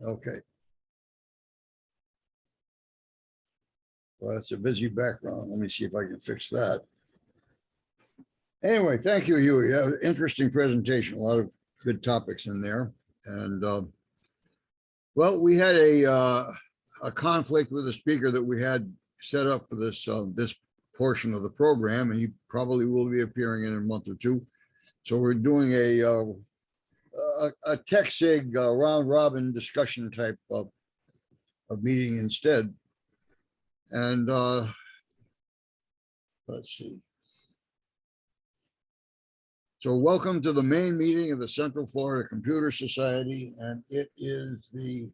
Okay. Well, that's a busy background. Let me see if I can fix that. Anyway, thank you, Huey. Interesting presentation. A lot of good topics in there. And well, we had a conflict with a speaker that we had set up for this this portion of the program, and he probably will be appearing in a month or two. So we're doing a tech sig round robin discussion type of meeting instead. And let's see. So welcome to the main meeting of the Central Florida Computer Society, and it is the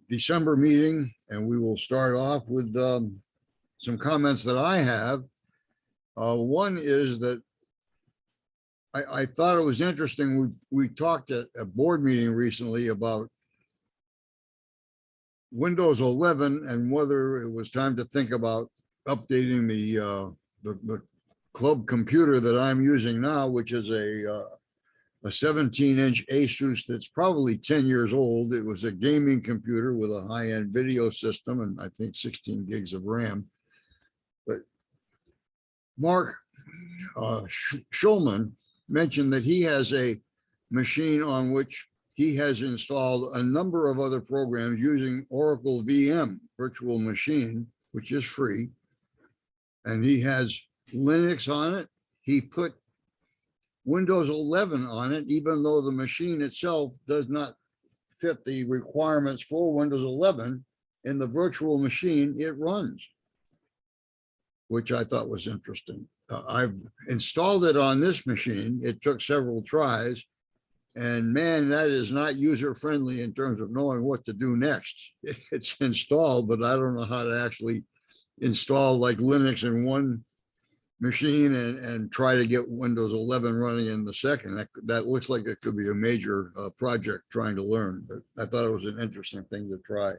December meeting, and we will start off with some comments that I have. One is that I thought it was interesting. We talked at a board meeting recently about Windows 11 and whether it was time to think about updating the club computer that I'm using now, which is a 17-inch Asus that's probably 10 years old. It was a gaming computer with a high-end video system and I think 16 gigs of RAM. But Mark Schulman mentioned that he has a machine on which he has installed a number of other programs using Oracle VM virtual machine, which is free. And he has Linux on it. He put Windows 11 on it, even though the machine itself does not fit the requirements for Windows 11. In the virtual machine, it runs, which I thought was interesting. I've installed it on this machine. It took several tries. And man, that is not user-friendly in terms of knowing what to do next. It's installed, but I don't know how to actually install like Linux in one machine and try to get Windows 11 running in the second. That looks like it could be a major project trying to learn, but I thought it was an interesting thing to try.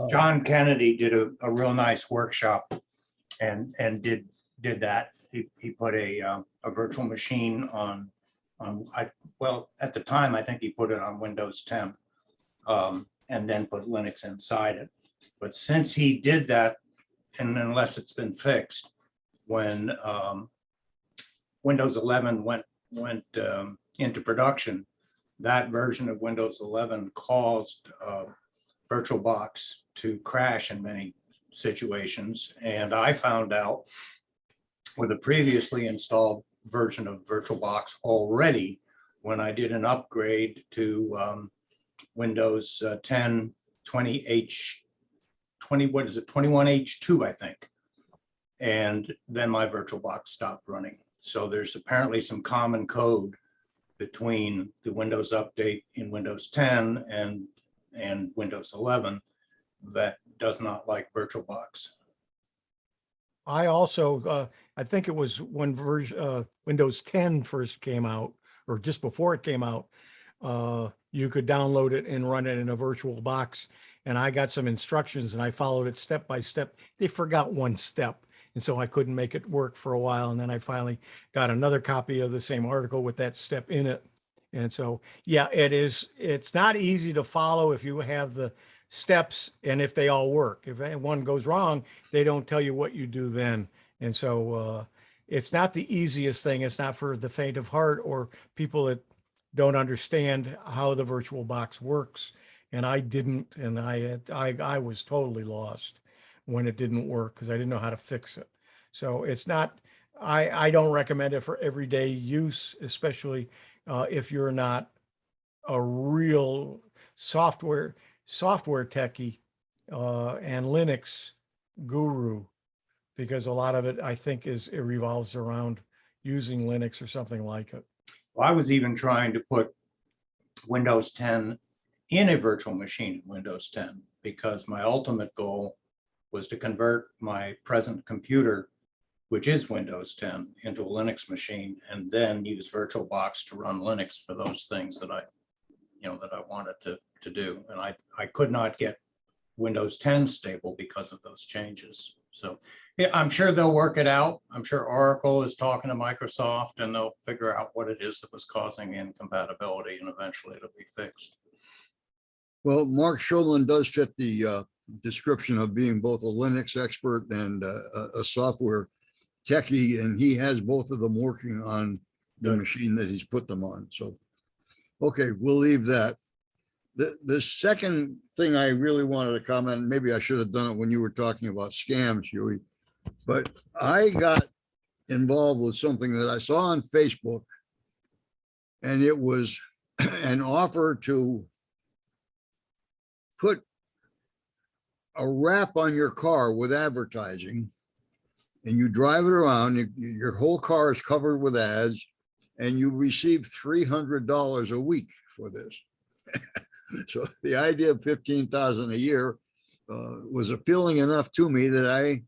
John Kennedy did a real nice workshop and did that. He put a virtual machine on well, at the time, I think he put it on Windows 10 and then put Linux inside it. But since he did that, and unless it's been fixed, when Windows 11 went into production, that version of Windows 11 caused VirtualBox to crash in many situations. And I found out with a previously installed version of VirtualBox already when I did an upgrade to Windows 10 21H2, I think. And then my VirtualBox stopped running. So there's apparently some common code between the Windows update in Windows 10 and Windows 11 that does not like VirtualBox. I also, I think it was when Windows 10 first came out, or just before it came out, you could download it and run it in a VirtualBox. And I got some instructions and I followed it step by step. They forgot one step. And so I couldn't make it work for a while. And then I finally got another copy of the same article with that step in it. And so, yeah, it's not easy to follow if you have the steps and if they all work. If one goes wrong, they don't tell you what you do then. And so it's not the easiest thing. It's not for the faint of heart or people that don't understand how the VirtualBox works. And I didn't, and I was totally lost when it didn't work because I didn't know how to fix it. So it's not, I don't recommend it for everyday use, especially if you're not a real software techie and Linux guru, because a lot of it, I think, it revolves around using Linux or something like it. Well, I was even trying to put Windows 10 in a virtual machine in Windows 10 because my ultimate goal was to convert my present computer, which is Windows 10, into a Linux machine and then use VirtualBox to run Linux for those things that I wanted to do. And I could not get Windows 10 stable because of those changes. So yeah, I'm sure they'll work it out. I'm sure Oracle is talking to Microsoft and they'll figure out what it is that was causing incompatibility, and eventually it'll be fixed. Well, Mark Schulman does fit the description of being both a Linux expert and a software techie, and he has both of them working on the Good. machine that he's put them on. So, okay, we'll leave that. The second thing I really wanted to comment, maybe I should have done it when you were talking about scams, Huey, but I got involved with something that I saw on Facebook, and it was an offer to put a wrap on your car with advertising, and you drive it around, your whole car is covered with ads, and you receive $300 a week for this. So the idea of 15,000 a year was appealing enough to me that I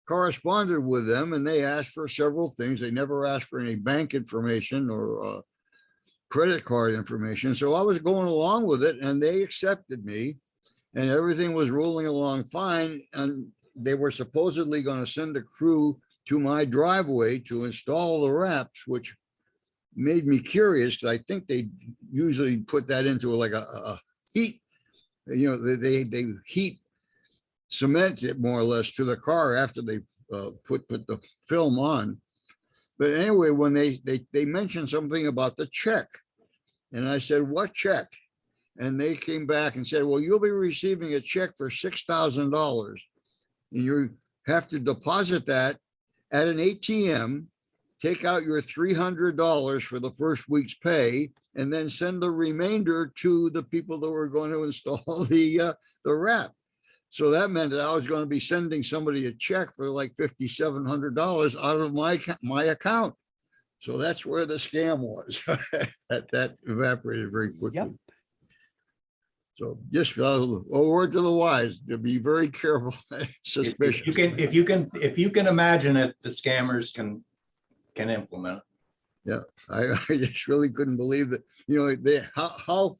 corresponded with them, and they asked for several things. They never asked for any bank information or credit card information. So I was going along with it, and they accepted me, and everything was rolling along fine. And they were supposedly going to send a crew to my driveway to install the wraps, which made me curious, because I think they usually put that into like a heat, you know, they heat cement it more or less to the car after they put the film on. But anyway, when they mentioned something about the check, and I said, what check? And they came back and said, well, you'll be receiving a check for $6,000, and you have to deposit that at an ATM, take out your $300 for the first week's pay, and then send the remainder to the people that were going to install the wrap. So that meant that I was going to be sending somebody a check for like $5,700 out of my account. So that's where the scam was. that evaporated very quickly. Yep. So just a word to the wise, to be very careful, suspicious. If you can imagine it, the scammers can implement it. Yeah, I just really couldn't believe that, you know, how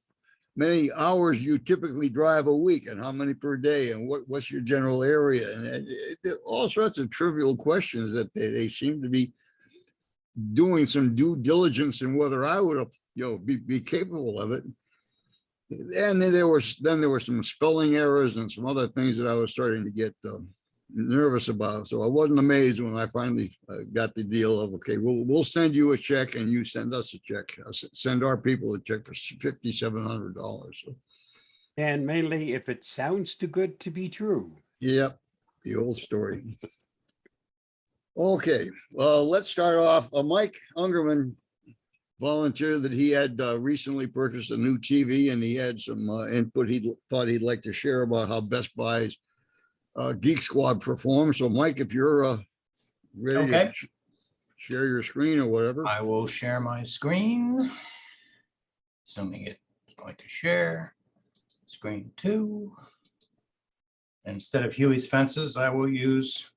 many hours you typically drive a week, and how many per day, and what's your general area, and all sorts of trivial questions that they seem to be doing some due diligence in whether I would, you know, be capable of it. And then there were some spelling errors and some other things that I was starting to get nervous about. So I wasn't amazed when I finally got the deal of, okay, we'll send you a check and you send us a check. Send our people a check for $5,700. So, And mainly if it sounds too good to be true. yep, the old story. Okay, well, let's start off. Mike Ungerman volunteered that he had recently purchased a new TV, and he had some input he thought he'd like to share about how Best Buy's Geek Squad performed. So Mike, if you're ready to share your screen or whatever. I will share my screen, assuming it's going to share. Screen 2. Instead of Huey's Fences, I will use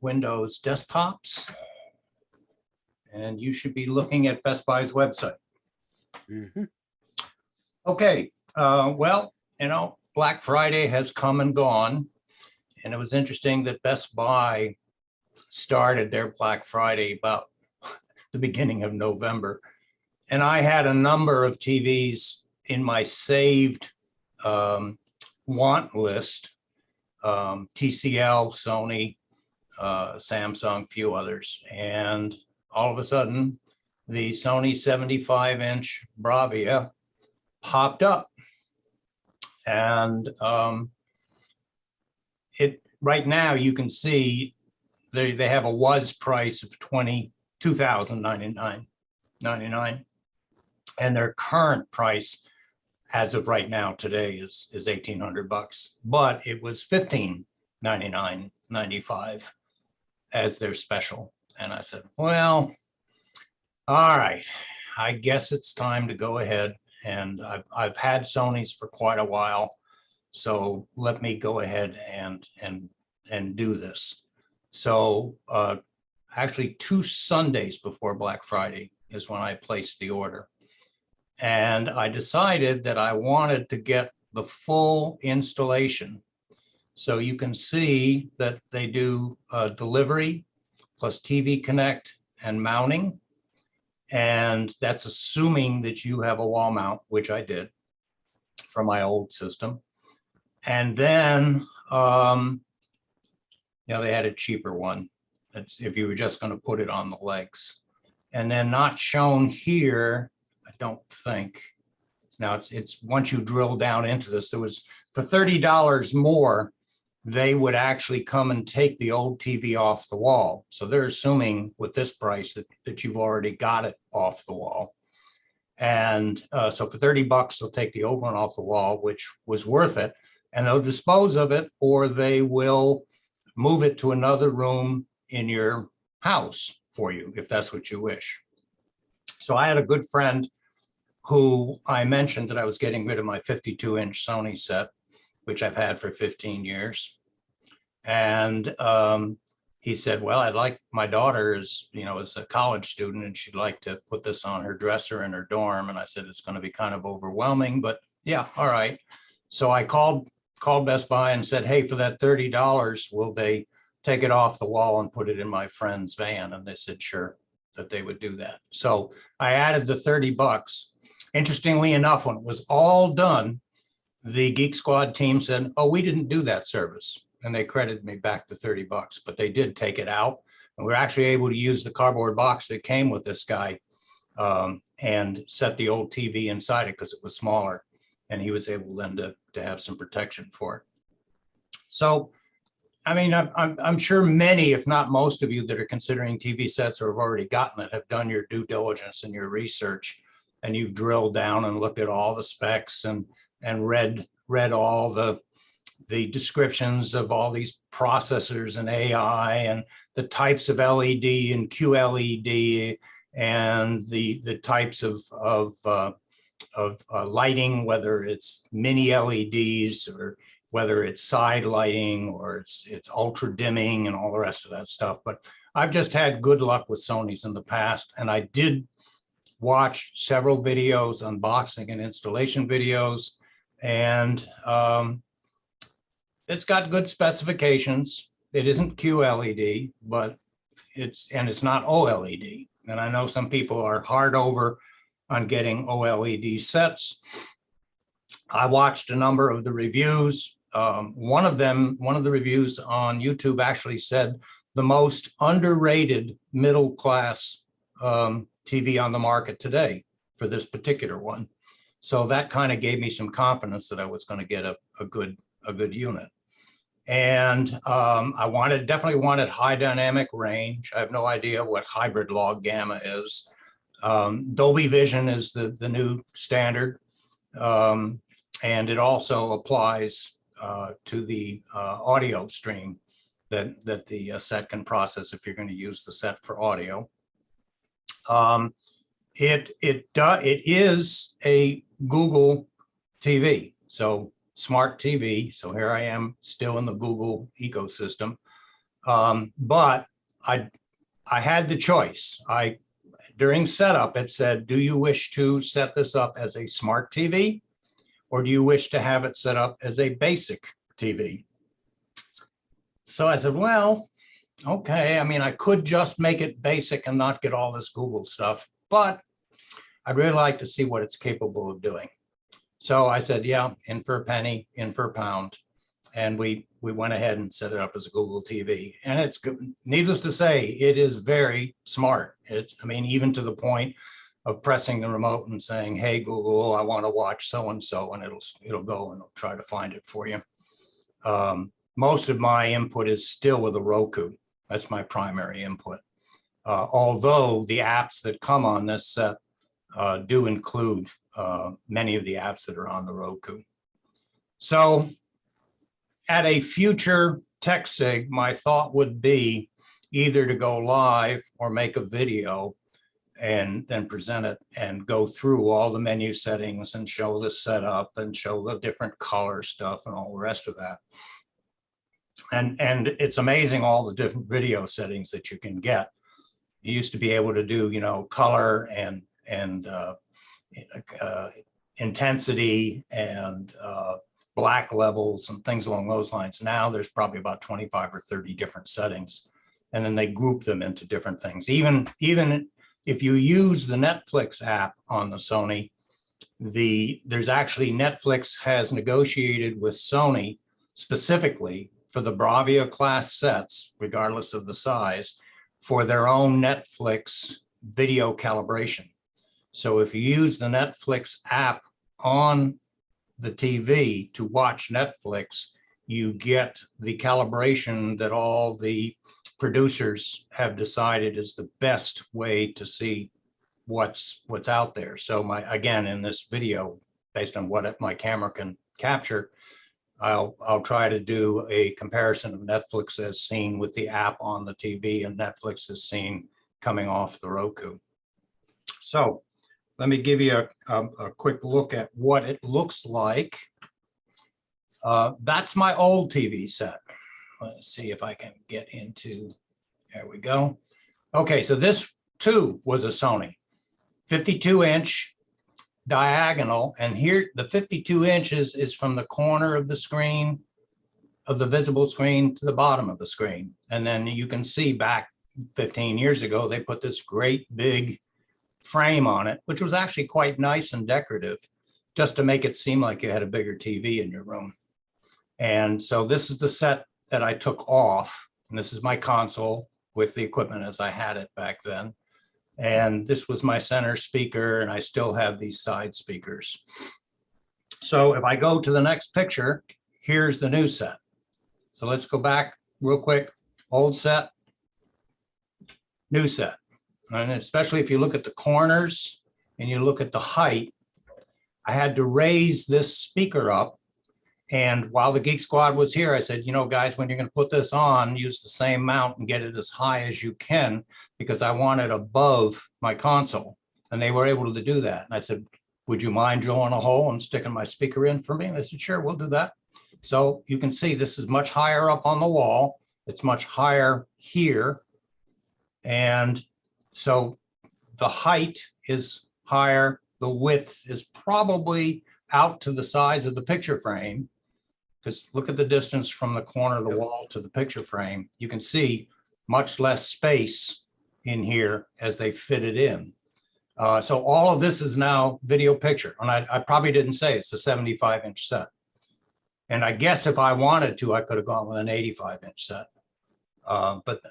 Windows desktops. And you should be looking at Best Buy's website. Mhm. Okay, well, you know, Black Friday has come and gone. And it was interesting that Best Buy started their Black Friday about the beginning of November. And I had a number of TVs in my saved want list, TCL, Sony, Samsung, few others. And all of a sudden, the Sony 75-inch Bravia popped up. And right now you can see they have a was price of $22,099.99, and their current price as of right now today is $1,800, but it was $1,599.95 as their special. And I said, well, all right, I guess it's time to go ahead. And I've had Sonys for quite a while, so let me go ahead and do this. So actually 2 Sundays before Black Friday is when I placed the order. And I decided that I wanted to get the full installation So you can see that they do delivery plus TV Connect and mounting. And that's assuming that you have a wall mount, which I did from my old system. And then, they had a cheaper one. That's if you were just going to put it on the legs. And then not shown here, I don't think. Now it's once you drill down into this, there was for $30 more, they would actually come and take the old TV off the wall. So they're assuming with this price that you've already got it off the wall. And so for $30, they'll take the old one off the wall, which was worth it. And they'll dispose of it, or they will move it to another room in your house for you, if that's what you wish. So I had a good friend who I mentioned that I was getting rid of my 52-inch Sony set, which I've had for 15 years. And he said, well, my daughter is a college student and she'd like to put this on her dresser in her dorm. And I said, it's going to be kind of overwhelming, but yeah, all right. So I called Best Buy and said, hey, for that $30, will they take it off the wall and put it in my friend's van? And they said, sure, that they would do that. So I added the $30. Interestingly enough, when it was all done, the Geek Squad team said, oh, we didn't do that service. And they credited me back the $30, but they did take it out. And we're actually able to use the cardboard box that came with this guy and set the old TV inside it because it was smaller. And he was able then to have some protection for it. So, I mean, I'm sure many, if not most of you that are considering TV sets or have already gotten it, have done your due diligence and your research, and you've drilled down and looked at all the specs and read all the descriptions of all these processors and AI and the types of LED and QLED and the types of lighting, whether it's mini LEDs or whether it's side lighting or it's ultra dimming and all the rest of that stuff. But I've just had good luck with Sonys in the past, and I did watch several videos, unboxing and installation videos, and it's got good specifications. It isn't QLED, but it's not OLED. And I know some people are hard over on getting OLED sets. I watched a number of the reviews. One of the reviews on YouTube actually said the most underrated middle class TV on the market today for this particular one. So that kind of gave me some confidence that I was going to get a good unit. And I definitely wanted high dynamic range. I have no idea what hybrid log gamma is. Dolby Vision is the new standard. And it also applies to the audio stream that the set can process if you're going to use the set for audio. It is a Google TV, so smart TV. So here I am still in the Google ecosystem. But I had the choice. During setup, it said, do you wish to set this up as a smart TV? Or do you wish to have it set up as a basic TV? So I said, well, okay. I mean, I could just make it basic and not get all this Google stuff, but I'd really like to see what it's capable of doing. So I said, yeah, in for a penny, in for a pound. And we went ahead and set it up as a Google TV. And it's good. Needless to say, it is very smart. I mean, even to the point of pressing the remote and saying, hey, Google, I want to watch so-and-so, and it'll go and it'll try to find it for you. Most of my input is still with a Roku. That's my primary input. Although the apps that come on this set do include many of the apps that are on the Roku. So at a future TechSig, my thought would be either to go live or make a video and then present it and go through all the menu settings and show the setup and show the different color stuff and all the rest of that. And it's amazing all the different video settings that you can get. You used to be able to do, color and intensity and black levels and things along those lines. Now there's probably about 25 or 30 different settings. And then they group them into different things. Even if you use the Netflix app on the Sony, there's actually Netflix has negotiated with Sony specifically for the Bravia class sets, regardless of the size, for their own Netflix video calibration. So if you use the Netflix app on the TV to watch Netflix, you get the calibration that all the producers have decided is the best way to see what's out there. So again, in this video, based on what my camera can capture, I'll try to do a comparison of Netflix as seen with the app on the TV and Netflix as seen coming off the Roku. So let me give you a quick look at what it looks like. That's my old TV set. Let's see if I can get into, there we go. Okay, so this too was a Sony, 52-inch diagonal. And here, the 52 inches is from the corner of the screen, of the visible screen, to the bottom of the screen. And then you can see back 15 years ago, they put this great big frame on it, which was actually quite nice and decorative, just to make it seem like you had a bigger TV in your room. And so this is the set that I took off, and this is my console with the equipment as I had it back then. And this was my center speaker, and I still have these side speakers. So if I go to the next picture, here's the new set. So let's go back real quick. Old set, new set. And especially if you look at the corners and you look at the height, I had to raise this speaker up. And while the Geek Squad was here, I said, you know, guys, when you're going to put this on, use the same mount and get it as high as you can, because I want it above my console. And they were able to do that. And I said, would you mind drilling a hole and sticking my speaker in for me? And they said, sure, we'll do that. So you can see this is much higher up on the wall. It's much higher here. And so the height is higher. The width is probably out to the size of the picture frame, because look at the distance from the corner of the wall to the picture frame. You can see much less space in here as they fit it in. So all of this is now video picture. And I probably didn't say it's a 75-inch set. And I guess if I wanted to, I could have gone with an 85-inch set. But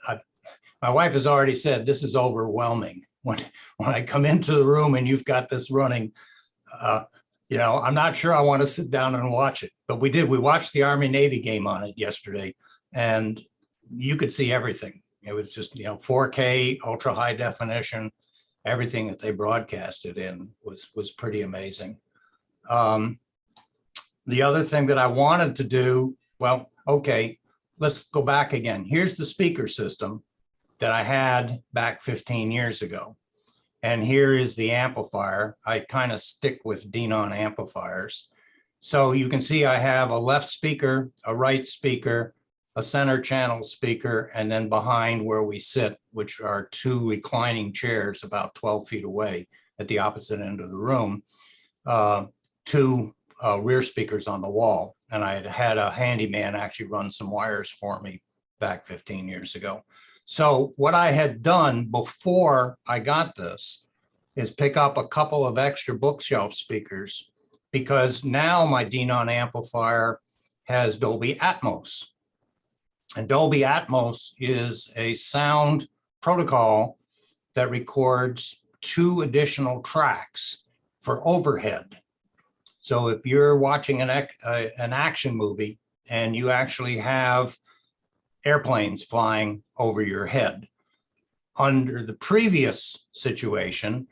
my wife has already said this is overwhelming. When I come into the room and you've got this running, you know, I'm not sure I want to sit down and watch it, but we did. We watched the Army-Navy game on it yesterday, and you could see everything. It was just, you know, 4K, ultra high definition, everything that they broadcasted in was pretty amazing. The other thing that I wanted to do, well, okay, let's go back again. Here's the speaker system that I had back 15 years ago. And here is the amplifier. I kind of stick with Denon amplifiers. So you can see I have a left speaker, a right speaker, a center channel speaker, and then behind where we sit, which are two reclining chairs about 12 feet away at the opposite end of the room, two rear speakers on the wall. And I had a handyman actually run some wires for me back 15 years ago. So what I had done before I got this is pick up a couple of extra bookshelf speakers, because now my Denon amplifier has Dolby Atmos. And Dolby Atmos is a sound protocol that records 2 additional tracks for overhead. So if you're watching an action movie and you actually have airplanes flying over your head. Under the previous situation,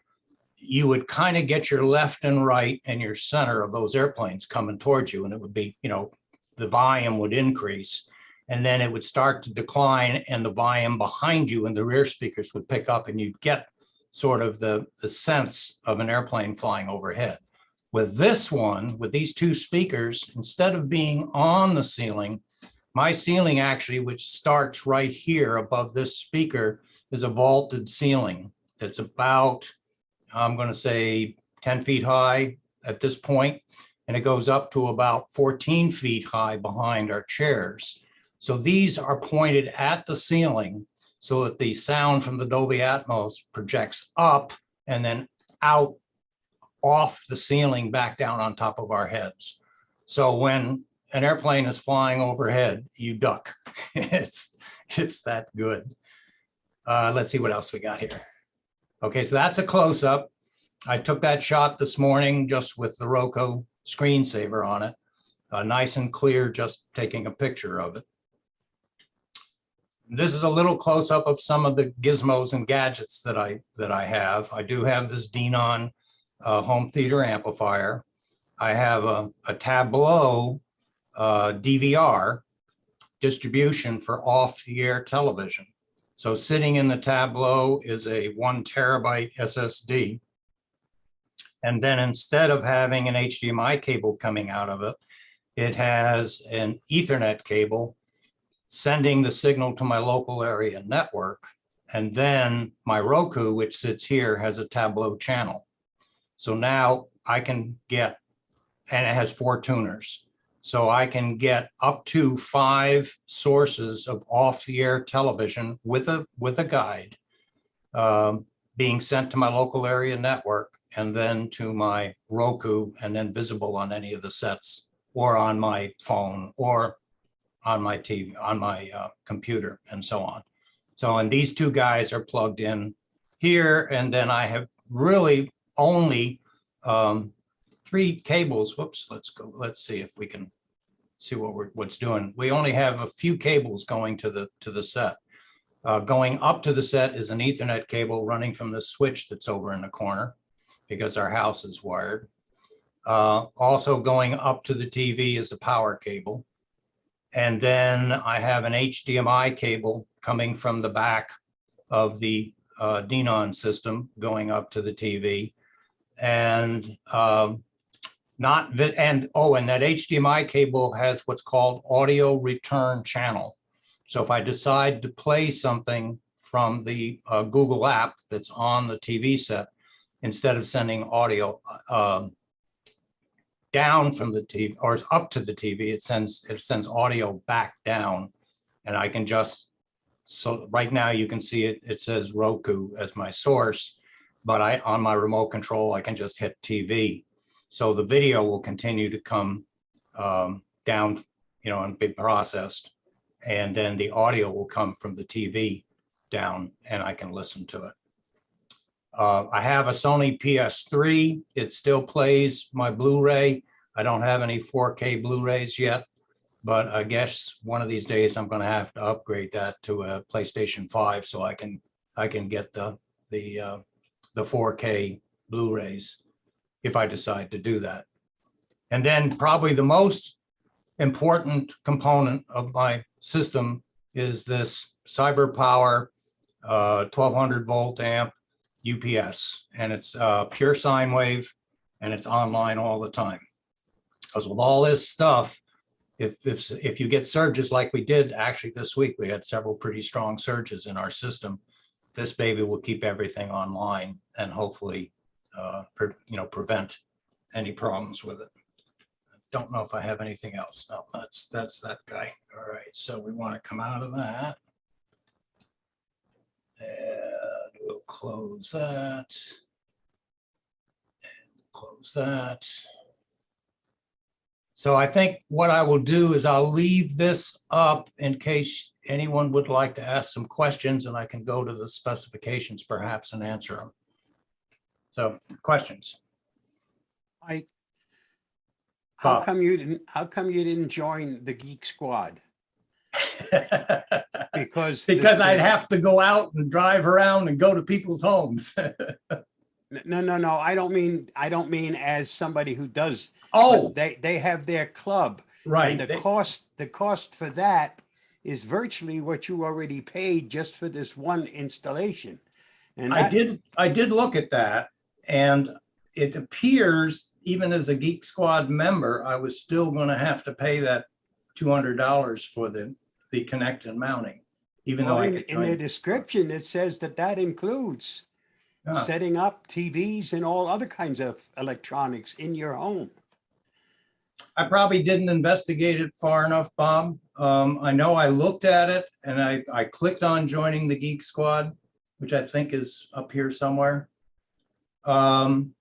you would kind of get your left and right and your center of those airplanes coming towards you, and it would be, you know, the volume would increase, and then it would start to decline, and the volume behind you and the rear speakers would pick up, and you'd get sort of the sense of an airplane flying overhead. With this one, with these 2 speakers, instead of being on the ceiling, my ceiling actually, which starts right here above this speaker, is a vaulted ceiling that's about, I'm going to say 10 feet high at this point. and it goes up to about 14 feet high behind our chairs. So these are pointed at the ceiling so that the sound from the Adobe Atmos projects up and then out off the ceiling back down on top of our heads. So when an airplane is flying overhead, you duck. It's that good. Let's see what else we got here. Okay, so that's a close-up. I took that shot this morning just with the Roku screensaver on it. Nice and clear, just taking a picture of it. This is a little close-up of some of the gizmos and gadgets that I have. I do have this Denon home theater amplifier. I have a Tableau DVR distribution for off-the-air television. So sitting in the Tableau is a 1 terabyte SSD. And then instead of having an HDMI cable coming out of it, it has an Ethernet cable sending the signal to my local area network. And then my Roku, which sits here, has a Tableau channel. So now I can get, and it has 4 tuners. So I can get up to 5 sources of off-the-air television with a guide being sent to my local area network and then to my Roku and then visible on any of the sets or on my phone or on my TV, on my computer and so on. So, and these 2 guys are plugged in here, and then I have really only 3 cables. Whoops, let's see if we can see what's doing. We only have a few cables going to the set. Going up to the set is an Ethernet cable running from the switch that's over in the corner because our house is wired. Also going up to the TV is a power cable. And then I have an HDMI cable coming from the back of the Denon system going up to the TV. And and that HDMI cable has what's called audio return channel. So if I decide to play something from the Google app that's on the TV set, instead of sending audio down from the TV or up to the TV, it sends audio back down, and I can just, so right now you can see it says Roku as my source, but on my remote control I can just hit TV. So the video will continue to come down, and be processed. And then the audio will come from the TV down and I can listen to it. I have a Sony PS3. It still plays my Blu-ray. I don't have any 4K Blu-rays yet, but I guess one of these days I'm going to have to upgrade that to a PlayStation 5 so I can get the 4K Blu-rays if I decide to do that. And then probably the most important component of my system is this CyberPower 1200 volt amp UPS, and it's pure sine wave, and it's online all the time. Because with all this stuff, if you get surges like we did actually this week, we had several pretty strong surges in our system. This baby will keep everything online and hopefully prevent any problems with it. Don't know if I have anything else. No, that's that guy. All right, so we want to come out of that. And we'll close that. And close that. So I think what I will do is I'll leave this up in case anyone would like to ask some questions, and I can go to the specifications perhaps and answer them. So questions? How come you didn't join the Geek Squad? Because I'd have to go out and drive around and go to people's homes. No. I don't mean as somebody who does. Oh, They have their club. right. And the cost for that is virtually what you already paid just for this one installation. And I did look at that, and it appears even as a Geek Squad member, I was still going to have to pay that $200 for the connect and mounting, even though in the description, it says that includes setting up TVs and all other kinds of electronics in your home. I probably didn't investigate it far enough, Bob. I know I looked at it and I clicked on joining the Geek Squad, which I think is up here somewhere. And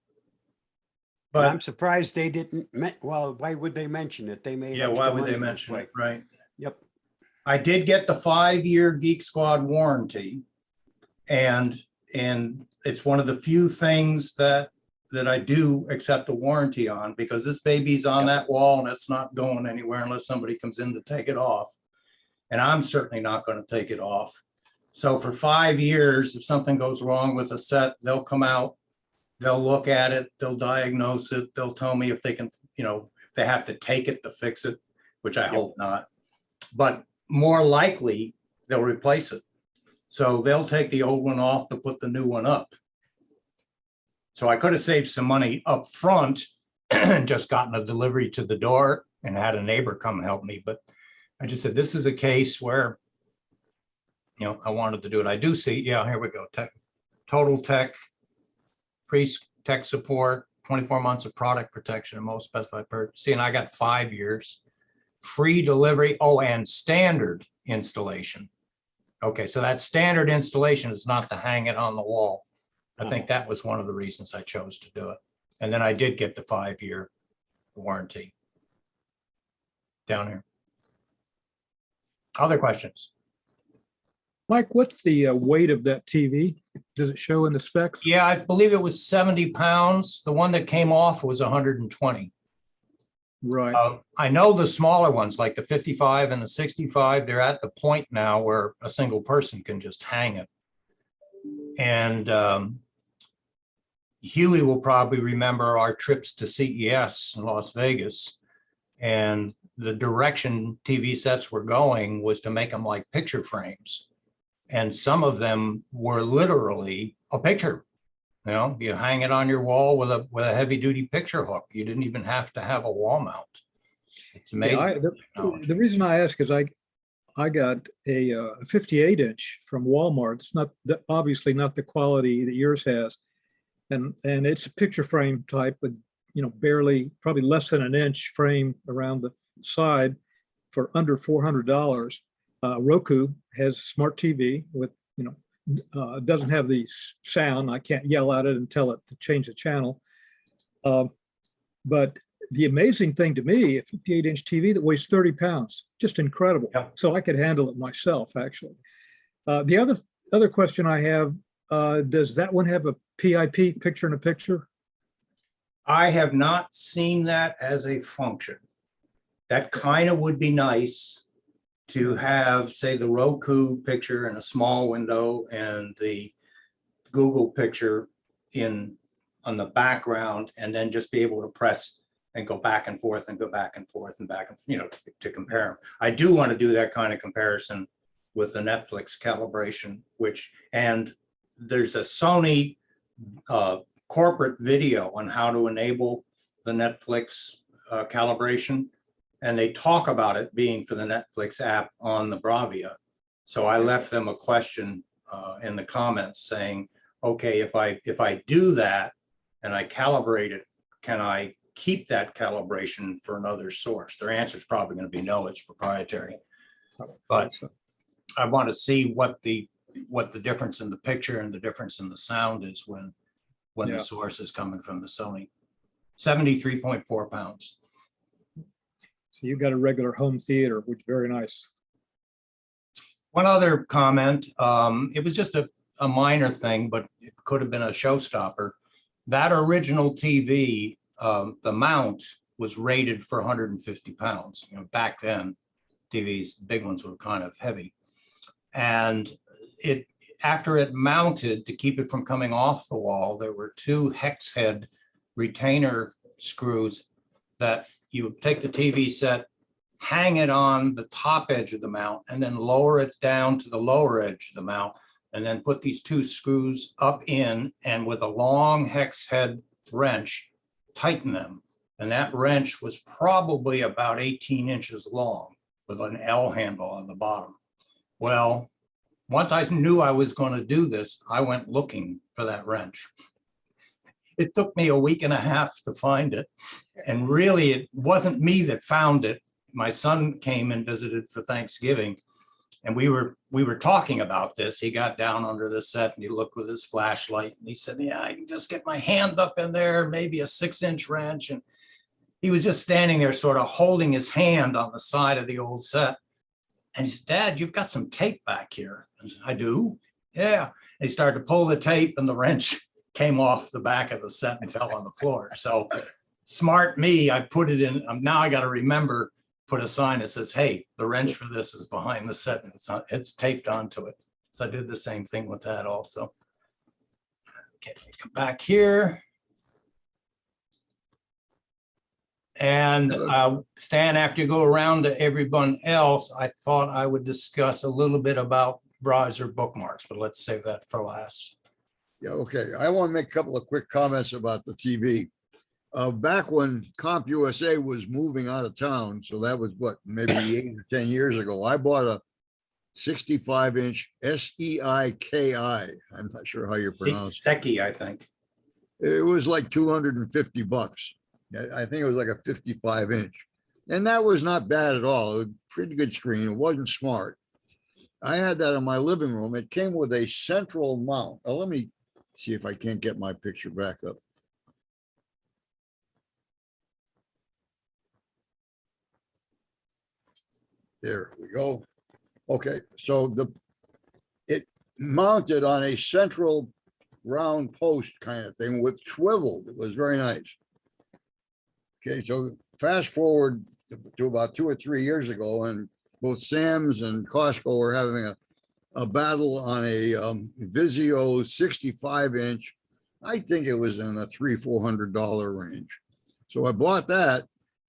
But I'm surprised they didn't, well, why would they mention it? They made yeah, extra why would money they this mention way. it, right? Yep. I did get the 5-year Geek Squad warranty, and it's one of the few things that I do accept a warranty on, because this baby's on that wall and it's not going anywhere unless somebody comes in to take it off. And I'm certainly not going to take it off. So for 5 years, if something goes wrong with a set, they'll come out, they'll look at it, they'll diagnose it, they'll tell me if they can, if they have to take it to fix it, which I hope not. But more likely, they'll replace it. So they'll take the old one off to put the new one up. So I could have saved some money up front and just gotten a delivery to the door and had a neighbor come help me. But I just said, this is a case where, I wanted to do it. I do see, here we go. Total tech, pre-tech support, 24 months of product protection and most specified purchase. See, and I got 5 years, free delivery. Oh, and standard installation. Okay, so that standard installation is not to hang it on the wall. I think that was one of the reasons I chose to do it. And then I did get the 5-year warranty down here. Other questions? Mike, what's the weight of that TV? Does it show in the specs? Yeah, I believe it was 70 pounds. The one that came off was 120. Right. I know the smaller ones, like the 55 and the 65, they're at the point now where a single person can just hang it. And Huey will probably remember our trips to CES in Las Vegas. And the direction TV sets were going was to make them like picture frames. And some of them were literally a picture. You hang it on your wall with a heavy duty picture hook. You didn't even have to have a wall mount. It's amazing. The reason I ask is I got a 58-inch from Walmart. It's not obviously not the quality that yours has, and it's a picture frame type with barely, probably less than an inch frame around the side for under $400. Roku has smart TV with doesn't have the sound. I can't yell at it and tell it to change the channel. But the amazing thing to me, a 58-inch TV that weighs 30 pounds, just incredible. Yeah. So I could handle it myself, actually. The other question I have, does that one have a PIP, picture in a picture? I have not seen that as a function. That kind of would be nice to have, say, the Roku picture in a small window and the Google picture on the background, and then just be able to press and go back and forth and go back and forth and back and to compare them. I do want to do that kind of comparison with the Netflix calibration, and there's a Sony corporate video on how to enable the Netflix calibration. And they talk about it being for the Netflix app on the Bravia. So I left them a question in the comments saying, okay, if I do that and I calibrate it, can I keep that calibration for another source? Their answer is probably going to be no, it's proprietary. But I want to see what the difference in the picture and the difference in the sound is when the source is coming from the Sony. 73.4 pounds. So you got a regular home theater, which is very nice. One other comment, it was just a minor thing, but it could have been a showstopper. That original TV, the mount was rated for 150 pounds. Back then, TVs, big ones were kind of heavy. And after it mounted, to keep it from coming off the wall, there were 2 hex head retainer screws that you would take the TV set, hang it on the top edge of the mount, and then lower it down to the lower edge of the mount, and then put these 2 screws up in, and with a long hex head wrench, tighten them. And that wrench was probably about 18 inches long with an L handle on the bottom. Well, once I knew I was going to do this, I went looking for that wrench. It took me a week and a half to find it. And really, it wasn't me that found it. My son came and visited for Thanksgiving. And we were talking about this. He got down under the set and he looked with his flashlight and he said, yeah, I can just get my hand up in there, maybe a 6-inch wrench. And he was just standing there sort of holding his hand on the side of the old set. And he said, Dad, you've got some tape back here. I said, I do? Yeah. And he started to pull the tape and the wrench came off the back of the set and fell on the floor. So smart me, I put it in. Now I got to remember, put a sign that says, hey, the wrench for this is behind the set and it's taped onto it. So I did the same thing with that also. Okay, come back here. And Stan, after you go around to everyone else, I thought I would discuss a little bit about browser bookmarks, but let's save that for last. Yeah, okay. I want to make a couple of quick comments about the TV. Back when CompUSA was moving out of town, so that was what, maybe 8 or 10 years ago, I bought a 65-inch SEIKI. I'm not sure how you pronounce it. Seki, I think. It was like $250. I think it was like a 55-inch. And that was not bad at all. It was a pretty good screen. It wasn't smart. I had that in my living room. It came with a central mount. Now, let me see if I can't get my picture back up. There we go. Okay, so it mounted on a central round post kind of thing with swiveled. It was very nice. Okay, so fast forward to about 2 or 3 years ago, and both Sam's and Costco were having a battle on a Vizio 65-inch. I think it was in the $300-400 range. So I bought that.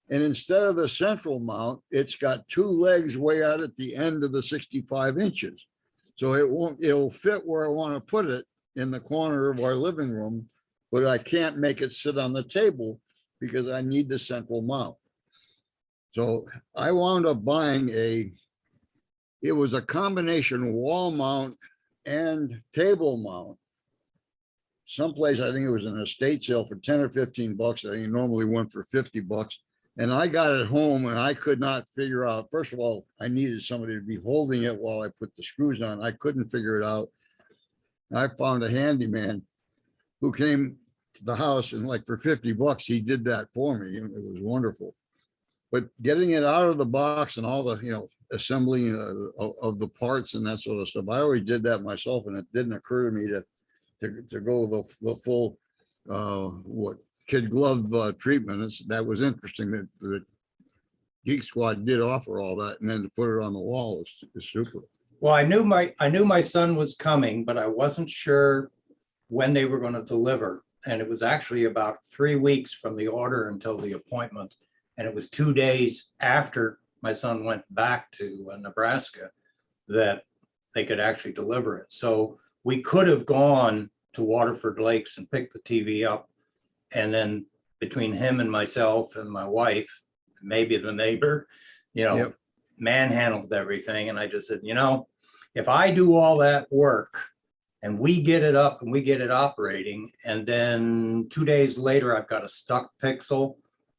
And instead of the central mount, it's got 2 legs way out at the end of the 65 inches. So it'll fit where I want to put it in the corner of our living room, but I can't make it sit on the table because I need the central mount. So I wound up buying it was a combination wall mount and table mount. Someplace, I think it was an estate sale for 10 or 15 bucks. I think it normally went for 50 bucks. And I got it home and I could not figure out, first of all, I needed somebody to be holding it while I put the screws on. I couldn't figure it out. I found a handyman who came to the house and like for 50 bucks, he did that for me. It was wonderful. But getting it out of the box and all the, assembling of the parts and that sort of stuff, I always did that myself. And it didn't occur to me to go the full, kid glove treatment. That was interesting that Geek Squad did offer all that, and then to put it on the wall is super. Well, I knew my son was coming, but I wasn't sure when they were going to deliver. And it was actually about 3 weeks from the order until the appointment. And it was 2 days after my son went back to Nebraska that they could actually deliver it. So we could have gone to Waterford Lakes and picked the TV up. And then between him and myself and my wife, maybe the neighbor, Yep. manhandled everything. And I just said, if I do all that work and we get it up and we get it operating, and then 2 days later, I've got a stuck pixel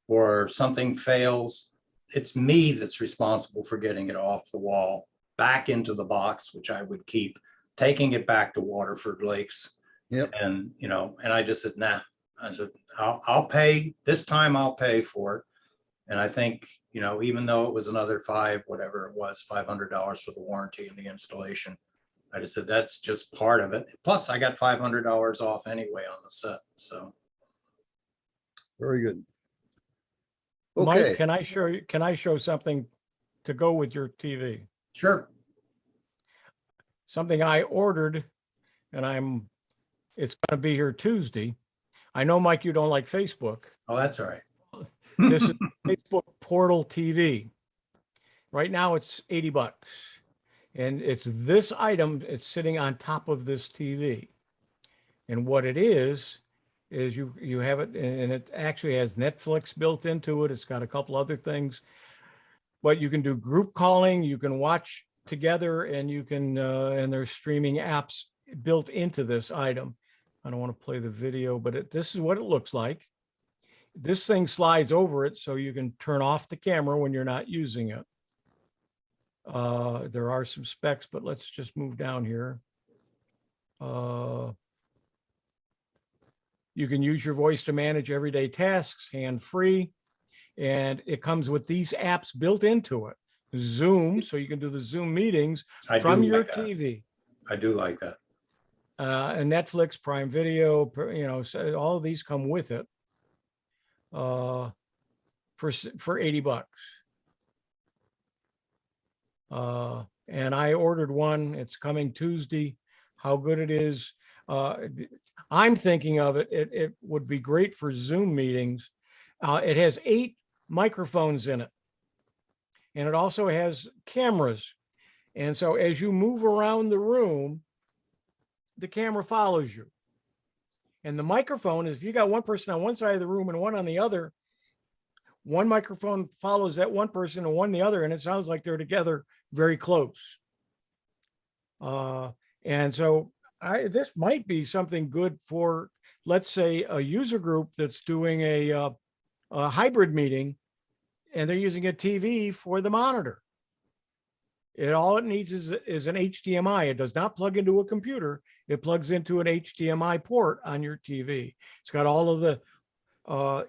or something fails, it's me that's responsible for getting it off the wall, back into the box, which I would keep, taking it back to Waterford Lakes. Yep. And, and I just said, nah. I said, I'll pay this time. I'll pay for it. And I think, even though it was another $500 for the warranty and the installation, I just said, that's just part of it. Plus I got $500 off anyway on the set. So. Very good. Mike, Okay. can I show something to go with your TV? Sure. Something I ordered and it's going to be here Tuesday. I know, Mike, you don't like Facebook. Oh, that's all right. This is Facebook Portal TV. Right now it's $80. And it's this item, it's sitting on top of this TV. And what it is you have it, and it actually has Netflix built into it. It's got a couple other things. But you can do group calling, you can watch together, and you can and there's streaming apps built into this item. I don't want to play the video, but this is what it looks like. This thing slides over it so you can turn off the camera when you're not using it. There are some specs, but let's just move down here. You can use your voice to manage everyday tasks hand-free. And it comes with these apps built into it. Zoom, so you can do the Zoom meetings I do from your like that. TV. I do like that. And Netflix, Prime Video, so all of these come with it for $80. And I ordered one. It's coming Tuesday. How good it is. I'm thinking of it. It would be great for Zoom meetings. It has 8 microphones in it. And it also has cameras. And so as you move around the room, the camera follows you. And the microphone is, if you got one person on one side of the room and one on the other, one microphone follows that one person and one the other, and it sounds like they're together very close. And so this might be something good for, let's say, a user group that's doing a hybrid meeting, and they're using a TV for the monitor. All it needs is an HDMI. It does not plug into a computer. It plugs into an HDMI port on your TV. It's got all of the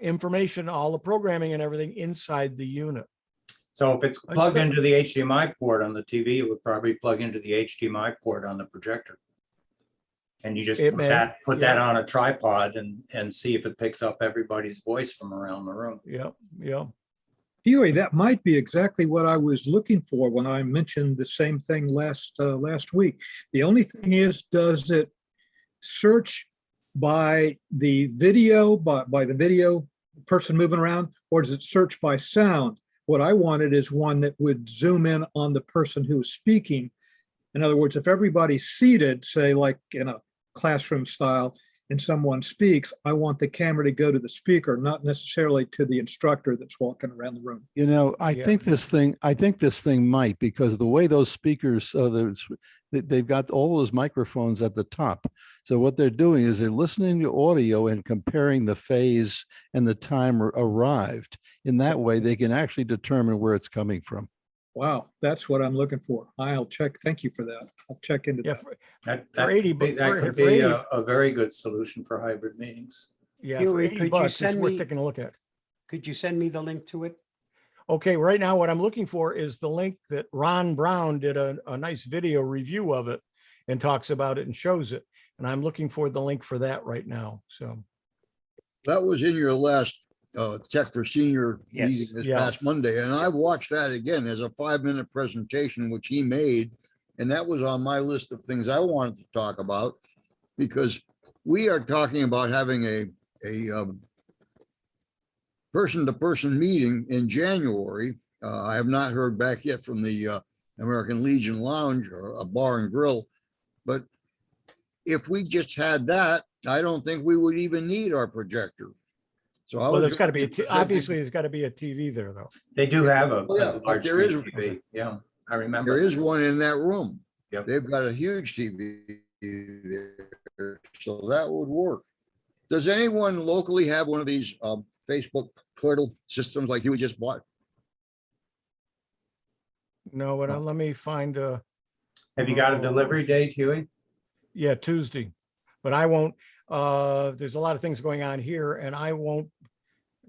information, all the programming and everything inside the unit. So if it's plugged into the HDMI port on the TV, it would probably plug into the HDMI port on the projector. And you just put that on a tripod and see if it picks up everybody's voice from around the room. Yeah, yeah. Huey, that might be exactly what I was looking for when I mentioned the same thing last week. The only thing is, does it search by the video, by the video person moving around, or does it search by sound? What I wanted is one that would zoom in on the person who is speaking. In other words, if everybody's seated, say like in a classroom style, and someone speaks, I want the camera to go to the speaker, not necessarily to the instructor that's walking around the room. You know, I think this thing might, because the way those speakers, they've got all those microphones at the top. So what they're doing is they're listening to audio and comparing the phase and the time arrived. In that way, they can actually determine where it's coming from. Wow, that's what I'm looking for. I'll check. Thank you for that. I'll check into that. That $80, could be a very good solution for hybrid meetings. Yeah, Huey, for could you $80, it's send worth me- taking a look at. Could you send me the link to it? Okay, right now what I'm looking for is the link that Ron Brown did a nice video review of it and talks about it and shows it. And I'm looking for the link for that right now. So That was in your last Tech for Senior Yes. meeting this Yeah. past Monday. And I watched that again as a 5-minute presentation, which he made. And that was on my list of things I wanted to talk about, because we are talking about having a person-to-person meeting in January. I have not heard back yet from the American Legion Lounge or a bar and grill. But if we just had that, I don't think we would even need our projector. So well, there's got to be obviously there's got to be a TV there though. They do have a Oh, yeah, but large there is- TV. Yeah, I remember. There is one in that room. Yep. They've got a huge TV there, so that would work. Does anyone locally have one of these Facebook portal systems like you just bought? No, but let me find Have you got a delivery date, Huey? yeah, Tuesday. But I won't, there's a lot of things going on here and I won't,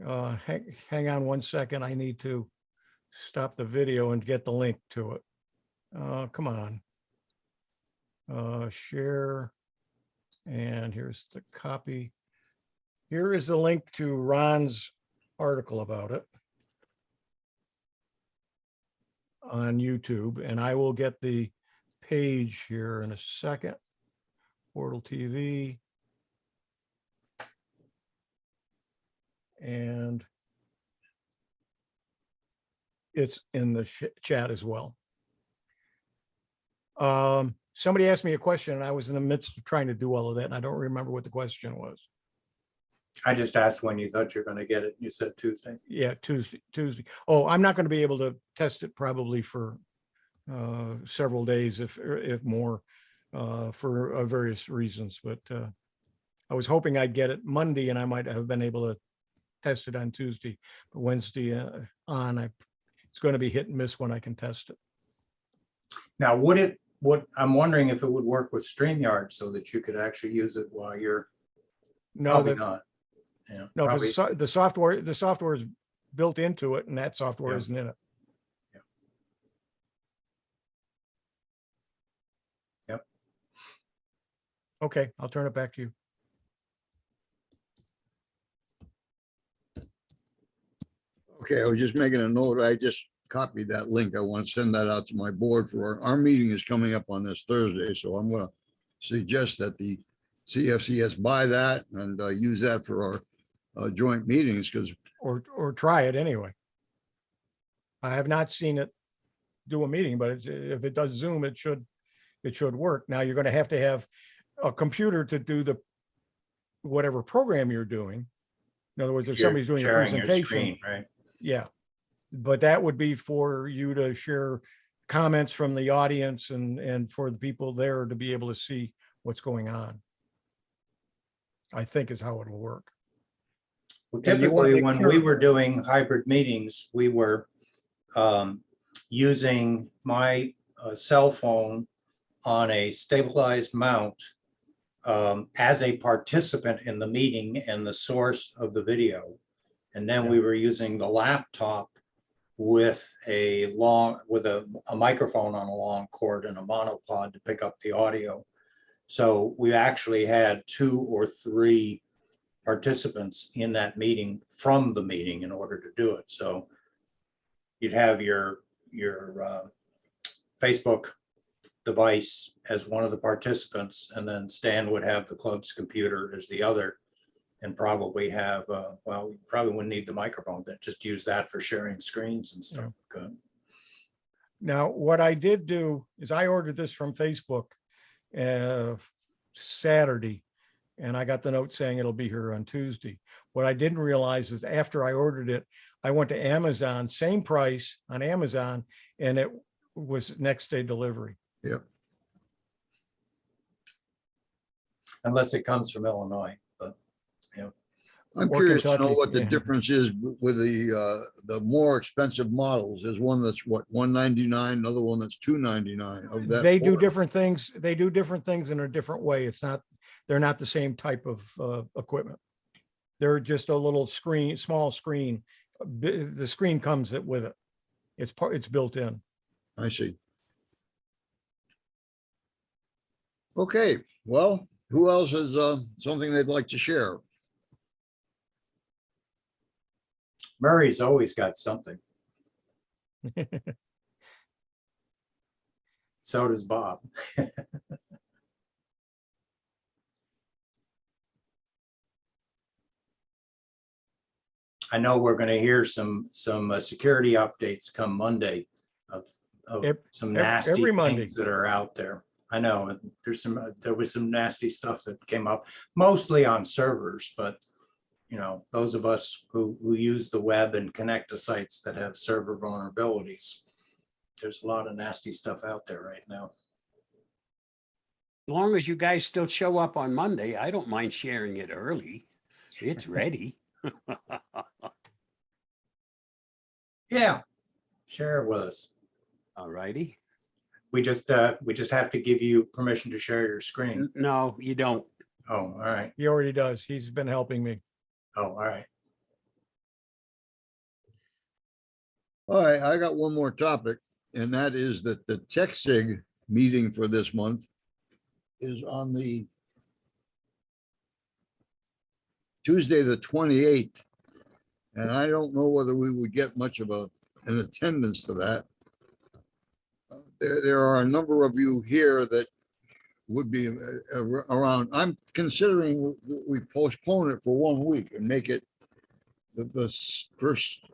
hang on one second. I need to stop the video and get the link to it. Come on. Share. And here's the copy. Here is the link to Ron's article about it on YouTube. And I will get the page here in a second. Portal TV. And it's in the chat as well. Somebody asked me a question and I was in the midst of trying to do all of that and I don't remember what the question was. I just asked when you thought you're going to get it. You said Tuesday. Yeah, Tuesday. Oh, I'm not going to be able to test it probably for several days, if more, for various reasons. But I was hoping I'd get it Monday and I might have been able to test it on Tuesday, but Wednesday it's going to be hit and miss when I can test it. Now, I'm wondering if it would work with StreamYard so that you could actually use it while you're, No, probably not. Yeah, no, probably- because the software is built into it and that software Yeah. isn't in it. Yep. Okay, I'll turn it back to you. Okay, I was just making a note. I just copied that link. I want to send that out to my board for our meeting is coming up on this Thursday. So I'm going to suggest that the CFCS buy that and use that for our joint meetings because Or try it anyway. I have not seen it do a meeting, but if it does Zoom, it should work. Now you're going to have a computer to do the whatever program you're doing. In other words, if you're somebody's doing a sharing your presentation, screen, right? yeah. But that would be for you to share comments from the audience and for the people there to be able to see what's going on. I think is how it will work. Well, And you wanna typically, make when we sure- were doing hybrid meetings, we were using my cell phone on a stabilized mount as a participant in the meeting and the source of the video. And then we were using the laptop with a microphone on a long cord and a monopod to pick up the audio. So we actually had 2 or 3 participants in that meeting from the meeting in order to do it. So you'd have your Facebook device as one of the participants, and then Stan would have the club's computer as the other, and probably have, well, we probably wouldn't need the microphone, then just use that for sharing screens and stuff. Good. Now, what I did do is I ordered this from Facebook Saturday, and I got the note saying it'll be here on Tuesday. What I didn't realize is after I ordered it, I went to Amazon, same price on Amazon, and it was next day delivery. Yep. Unless it comes from Illinois, but I'm Or curious to know Kentucky, what the yeah. difference is with the more expensive models. There's one that's what, $199, another one that's $299 of that. They do order. different things. They do different things in a different way. They're not the same type of equipment. They're just a little screen, small screen. The screen comes with it. It's built in. I see. Okay, well, who else has something they'd like to share? Murray's always got something. So does Bob. I know we're going to hear some security updates come Monday of some nasty every Monday. things that are out there. I know there was some nasty stuff that came up, mostly on servers, but those of us who use the web and connect to sites that have server vulnerabilities, there's a lot of nasty stuff out there right now. As long as you guys still show up on Monday, I don't mind sharing it early. It's ready. Yeah, share it with us. All righty. We just have to give you permission to share your screen. No, you don't. Oh, all right. He already does. He's been helping me. Oh, all right. All right, I got one more topic, and that is that the TechSig meeting for this month is on the Tuesday, the 28th. And I don't know whether we would get much of an attendance to that. There are a number of you here that would be around. I'm considering we postpone it for 1 week and make it the first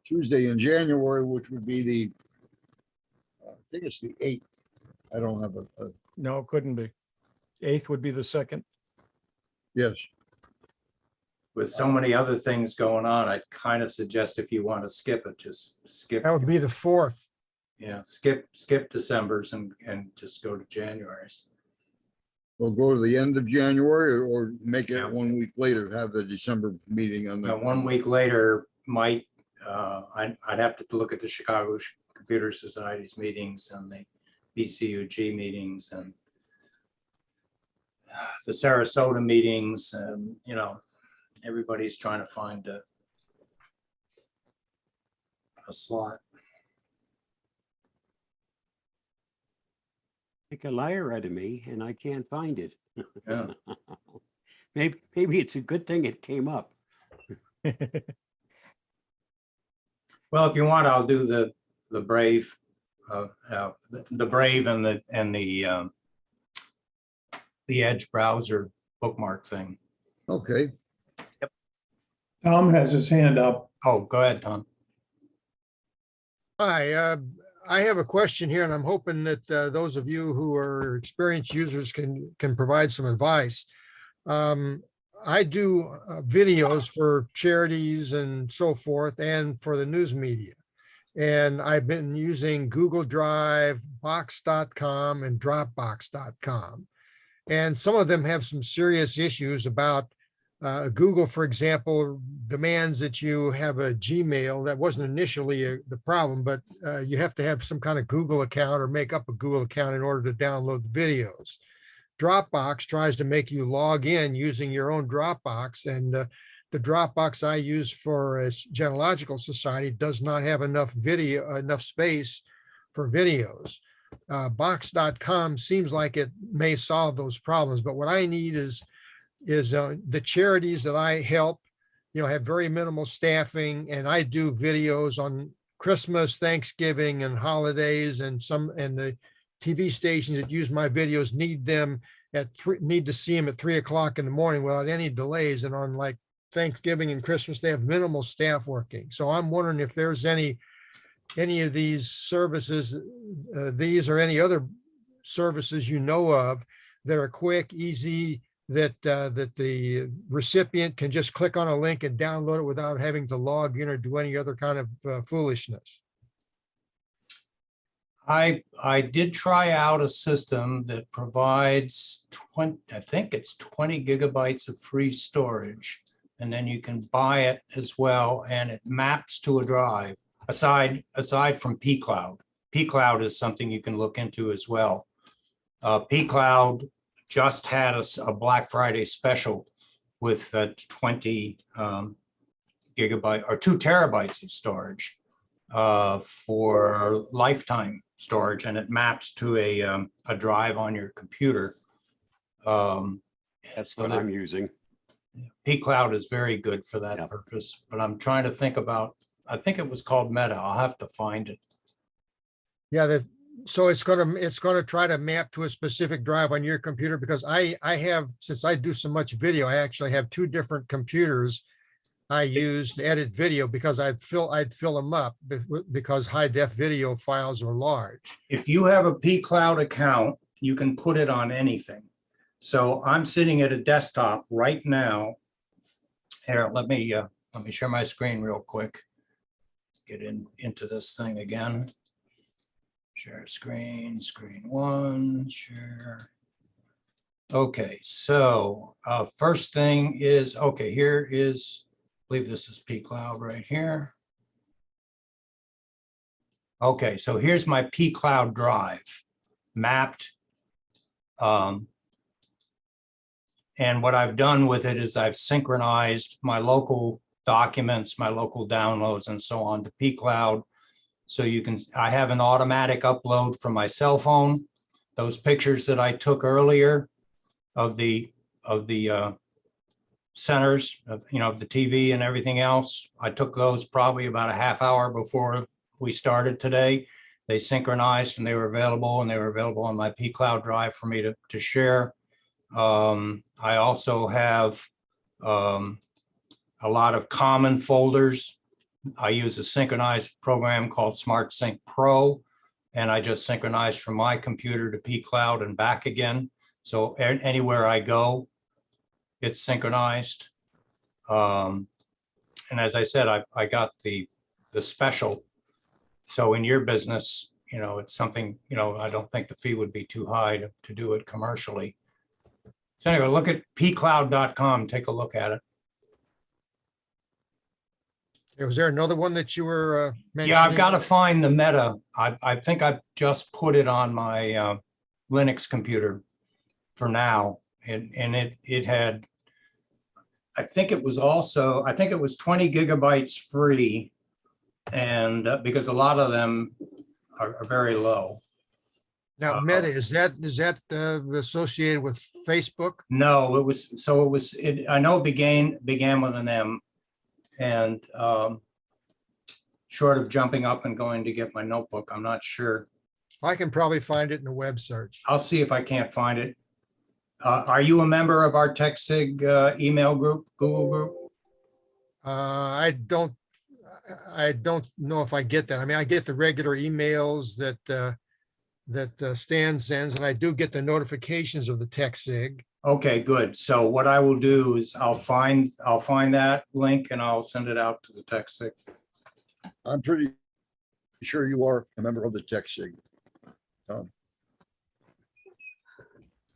Tuesday in January, which would be I think it's the 8th. I don't have No, it couldn't be. 8th would be the second. yes. With so many other things going on, I'd kind of suggest if you want to skip it, just skip. That would be the 4th. Yeah, skip December's and just go to January's. We'll go to the end of January or make Yeah. it 1 week later, have the December meeting on the. 1 week later might, I'd have to look at the Chicago Computer Society's meetings and the BCUG meetings and the Sarasota meetings, and, you know, everybody's trying to find a slot. Make a liar out of me and I can't find it. Yeah. Maybe it's a good thing it came up. Well, if you want, I'll do the Brave, the Brave and the Edge browser bookmark thing. Okay, Tom has his hand up. Oh, go ahead, Tom. Hi, I have a question here, and I'm hoping that those of you who are experienced users can provide some advice. I do videos for charities and so forth, and for the news media. And I've been using Google Drive, Box.com, and Dropbox.com. And some of them have some serious issues about Google, for example, demands that you have a Gmail. That wasn't initially the problem, but you have to have some kind of Google account or make up a Google account in order to download the videos. Dropbox tries to make you log in using your own Dropbox, and the Dropbox I use for a Genealogical Society does not have enough space for videos. Box.com seems like it may solve those problems, but what I need is the charities that I help, you know, have very minimal staffing, and I do videos on Christmas, Thanksgiving, and holidays, and the TV stations that use my videos need to see them at 3 o'clock in the morning without any delays. And on like Thanksgiving and Christmas, they have minimal staff working. So I'm wondering if there's any of these services, these or any other services you know of that are quick, easy, that the recipient can just click on a link and download it without having to log in or do any other kind of foolishness. I did try out a system that provides 20, I think it's 20 gigabytes of free storage, and then you can buy it as well, and it maps to a drive. Aside from pCloud. pCloud is something you can look into as well. pCloud just had a Black Friday special with 20 gigabyte or 2 terabytes of storage for lifetime storage, and it maps to a drive on your computer. That's what I'm using. pCloud is very good for that Yep. purpose, but I'm trying to think about, I think it was called Meta. I'll have to find it. Yeah, so it's gonna try to map to a specific drive on your computer, because I have, since I do so much video, I actually have 2 different computers I use to edit video, because I'd fill them up because high def video files are large. If you have a pCloud account, you can put it on anything. So I'm sitting at a desktop right now. Here, let me share my screen real quick. Get into this thing again. Share screen 1, share. Okay, so first thing is, okay, here is, I believe this is pCloud right here. Okay, so here's my pCloud drive mapped. And what I've done with it is I've synchronized my local documents, my local downloads, and so on to pCloud. So I have an automatic upload from my cell phone. Those pictures that I took earlier of the centers of the TV and everything else, I took those probably about a half hour before we started today. They synchronized and they were available, on my pCloud drive for me to share. I also have a lot of common folders. I use a synchronized program called SmartSync Pro, and I just synchronize from my computer to pCloud and back again. So anywhere I go, it's synchronized. And as I said, I got the special. So in your business, it's something, I don't think the fee would be too high to do it commercially. So anyway, look at pcloud.com, take a look at it. Was there another one that you were mentioning? Yeah, I've got to find the Meta. I think I've just put it on my Linux computer for now. And it had, I think it was 20 gigabytes free. And because a lot of them are very low. Now, Meta, is that associated with Facebook? No, I know it began with an M. And short of jumping up and going to get my notebook, I'm not sure. I can probably find it in a web search. I'll see if I can't find it. Are you a member of our TechSig email group, Google group? I don't know if I get that. I mean, I get the regular emails that Stan sends, and I do get the notifications of the TechSig. Okay, good. So what I will do is I'll find that link and I'll send it out to the TechSig. I'm pretty sure you are a member of the TechSig.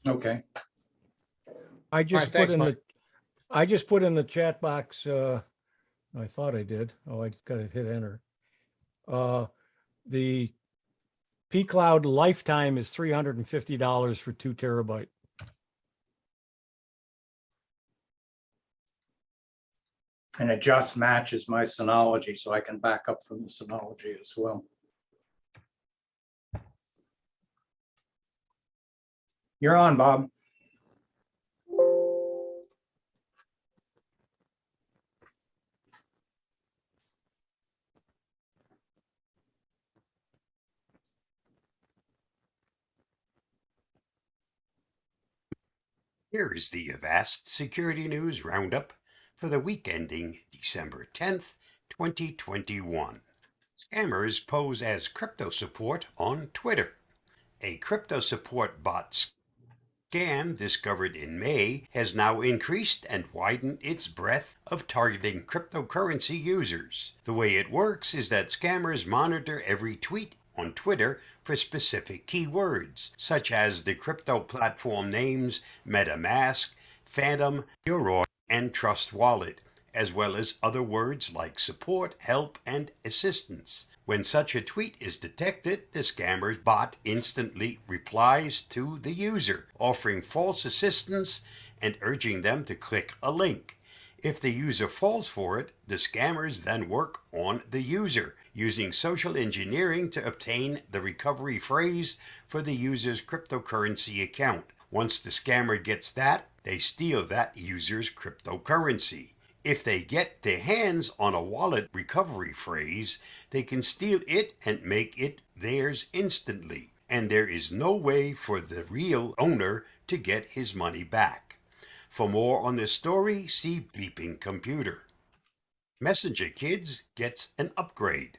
Okay. I just put thanks, in the, Mike. I just put in the chat box, I thought I did. Oh, I gotta hit enter. The pCloud lifetime is $350 for 2 terabyte. And it just matches my Synology, so I can back up from the Synology as well. You're on, Bob. Here is the Avast Security News Roundup for the week ending December 10th, 2021. Scammers pose as crypto support on Twitter. A crypto support bot scam discovered in May has now increased and widened its breadth of targeting cryptocurrency users. The way it works is that scammers monitor every tweet on Twitter for specific keywords, such as the crypto platform names MetaMask, Phantom, Euro, and Trust Wallet, as well as other words like support, help, and assistance. When such a tweet is detected, the scammer's bot instantly replies to the user, offering false assistance and urging them to click a link. If the user falls for it, the scammers then work on the user, using social engineering to obtain the recovery phrase for the user's cryptocurrency account. Once the scammer gets that, they steal that user's cryptocurrency. If they get their hands on a wallet recovery phrase, they can steal it and make it theirs instantly, and there is no way for the real owner to get his money back. For more on this story, see Bleeping Computer. Messenger Kids gets an upgrade.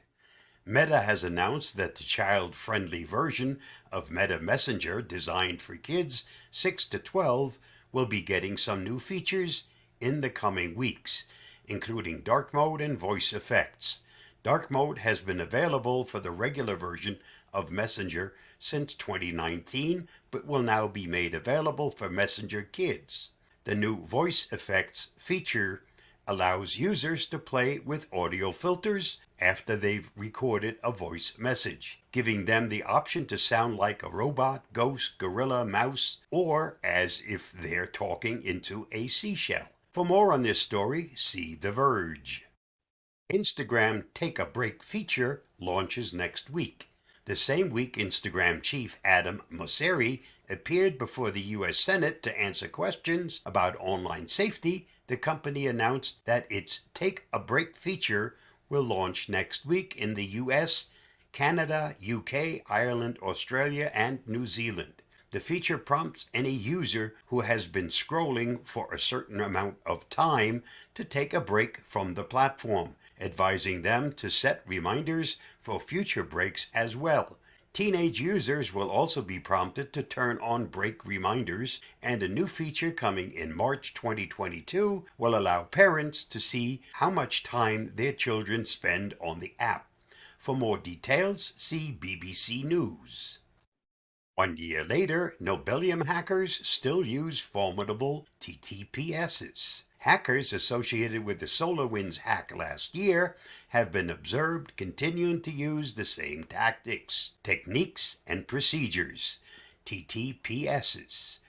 Meta has announced that the child-friendly version of Meta Messenger designed for kids 6 to 12 will be getting some new features in the coming weeks, including dark mode and voice effects. Dark mode has been available for the regular version of Messenger since 2019, but will now be made available for Messenger Kids. The new voice effects feature allows users to play with audio filters after they've recorded a voice message, giving them the option to sound like a robot, ghost, gorilla, mouse, or as if they're talking into a seashell. For more on this story, see The Verge. Instagram Take a Break feature launches next week. The same week, Instagram chief Adam Mosseri appeared before the U.S. Senate to answer questions about online safety. The company announced that its Take a Break feature will launch next week in the US, Canada, UK, Ireland, Australia, and New Zealand. The feature prompts any user who has been scrolling for a certain amount of time to take a break from the platform, advising them to set reminders for future breaks as well. Teenage users will also be prompted to turn on break reminders, and a new feature coming in March 2022 will allow parents to see how much time their children spend on the app. For more details, see BBC News. 1 year later, Nobelium hackers still use formidable TTPSs. Hackers associated with the SolarWinds hack last year have been observed continuing to use the same tactics, techniques, and procedures, TTPSs,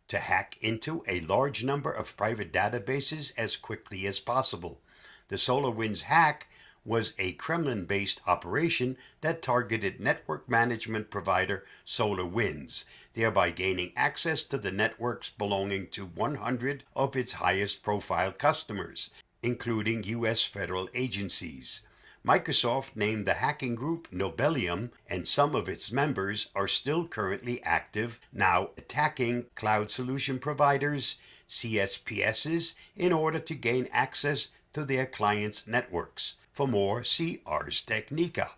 to hack into a large number of private databases as quickly as possible. The SolarWinds hack was a Kremlin-based operation that targeted network management provider SolarWinds, thereby gaining access to the networks belonging to 100 of its highest-profile customers, including U.S. federal agencies. Microsoft named the hacking group Nobelium, and some of its members are still currently active, now attacking cloud solution providers, CSPSs, in order to gain access to their clients' networks. For more, see Ars Technica.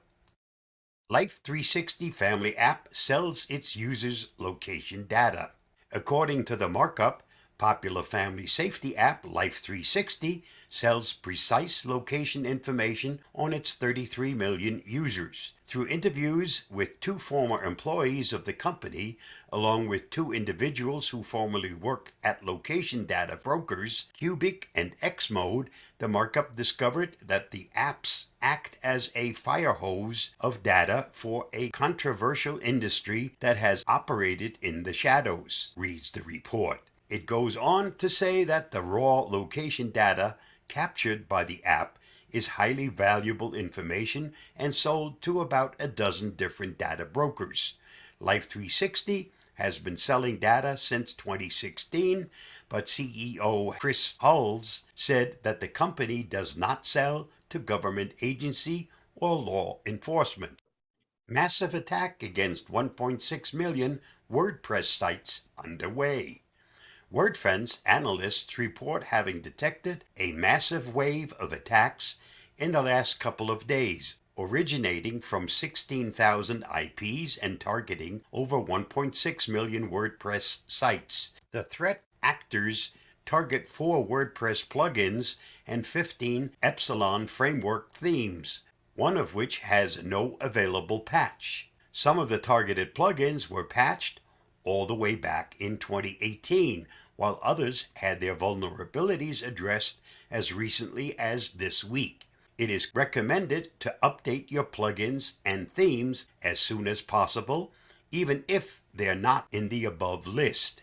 Life 360 Family app sells its users' location data. According to the markup, popular family safety app Life 360 sells precise location information on its 33 million users. Through interviews with 2 former employees of the company, along with 2 individuals who formerly worked at location data brokers, Cubic and Xmode, the markup discovered that the apps act as a fire hose of data for a controversial industry that has operated in the shadows, reads the report. It goes on to say that the raw location data captured by the app is highly valuable information and sold to about a dozen different data brokers. Life 360 has been selling data since 2016, but CEO Chris Hulls said that the company does not sell to government agency or law enforcement. Massive attack against 1.6 million WordPress sites underway. WordFence analysts report having detected a massive wave of attacks in the last couple of days, originating from 16,000 IPs and targeting over 1.6 million WordPress sites. The threat actors target 4 WordPress plugins and 15 Epsilon framework themes, one of which has no available patch. Some of the targeted plugins were patched all the way back in 2018, while others had their vulnerabilities addressed as recently as this week. It is recommended to update your plugins and themes as soon as possible, even if they're not in the above list.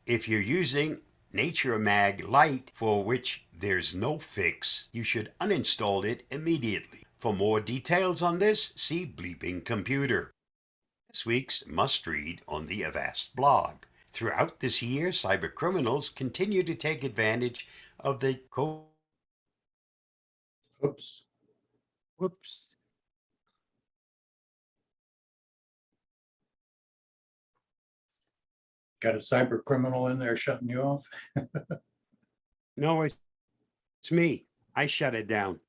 If you're using NatureMag Lite, for which there's no fix, you should uninstall it immediately. For more details on this, see Bleeping Computer. This week's must-read on the Avast blog. Throughout this year, cybercriminals continue to take advantage of the Oops. Whoops. Got a cyber criminal in there shutting you off? No, it's me. I shut it down.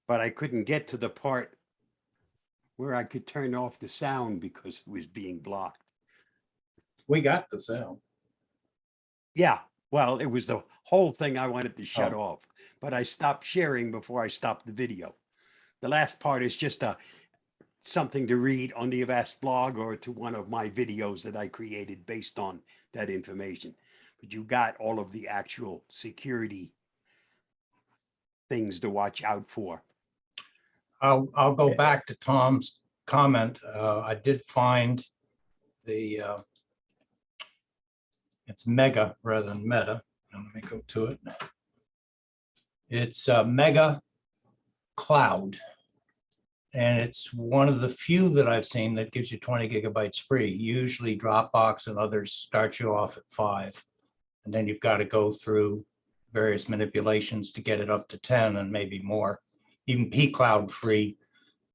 But I couldn't get to the part where I could turn off the sound because it was being blocked. We got the sound. Yeah, well, it was the whole thing I wanted to shut Oh. off, but I stopped sharing before I stopped the video. The last part is just something to read on the Avast blog or to one of my videos that I created based on that information. But you got all of the actual security things to watch out for. I'll go back to Tom's comment. I did find the, it's Mega rather than Meta. Let me go to it. It's Mega Cloud. And it's one of the few that I've seen that gives you 20 gigabytes free. Usually Dropbox and others start you off at 5. And then you've got to go through various manipulations to get it up to 10 and maybe more. Even pCloud free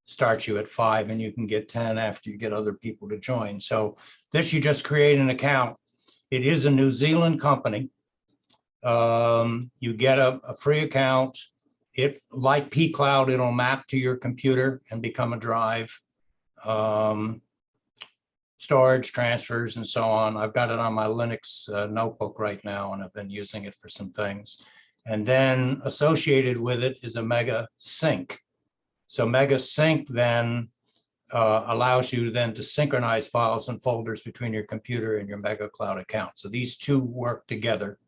starts you at 5 and you can get 10 after you get other people to join. So this, you just create an account. It is a New Zealand company. You get a free account. It, like pCloud, it'll map to your computer and become a drive. Storage transfers and so on. I've got it on my Linux notebook right now, and I've been using it for some things. And then associated with it is a Mega Sync. So Mega Sync then allows you then to synchronize files and folders between your computer and your Mega Cloud account. So these two work together.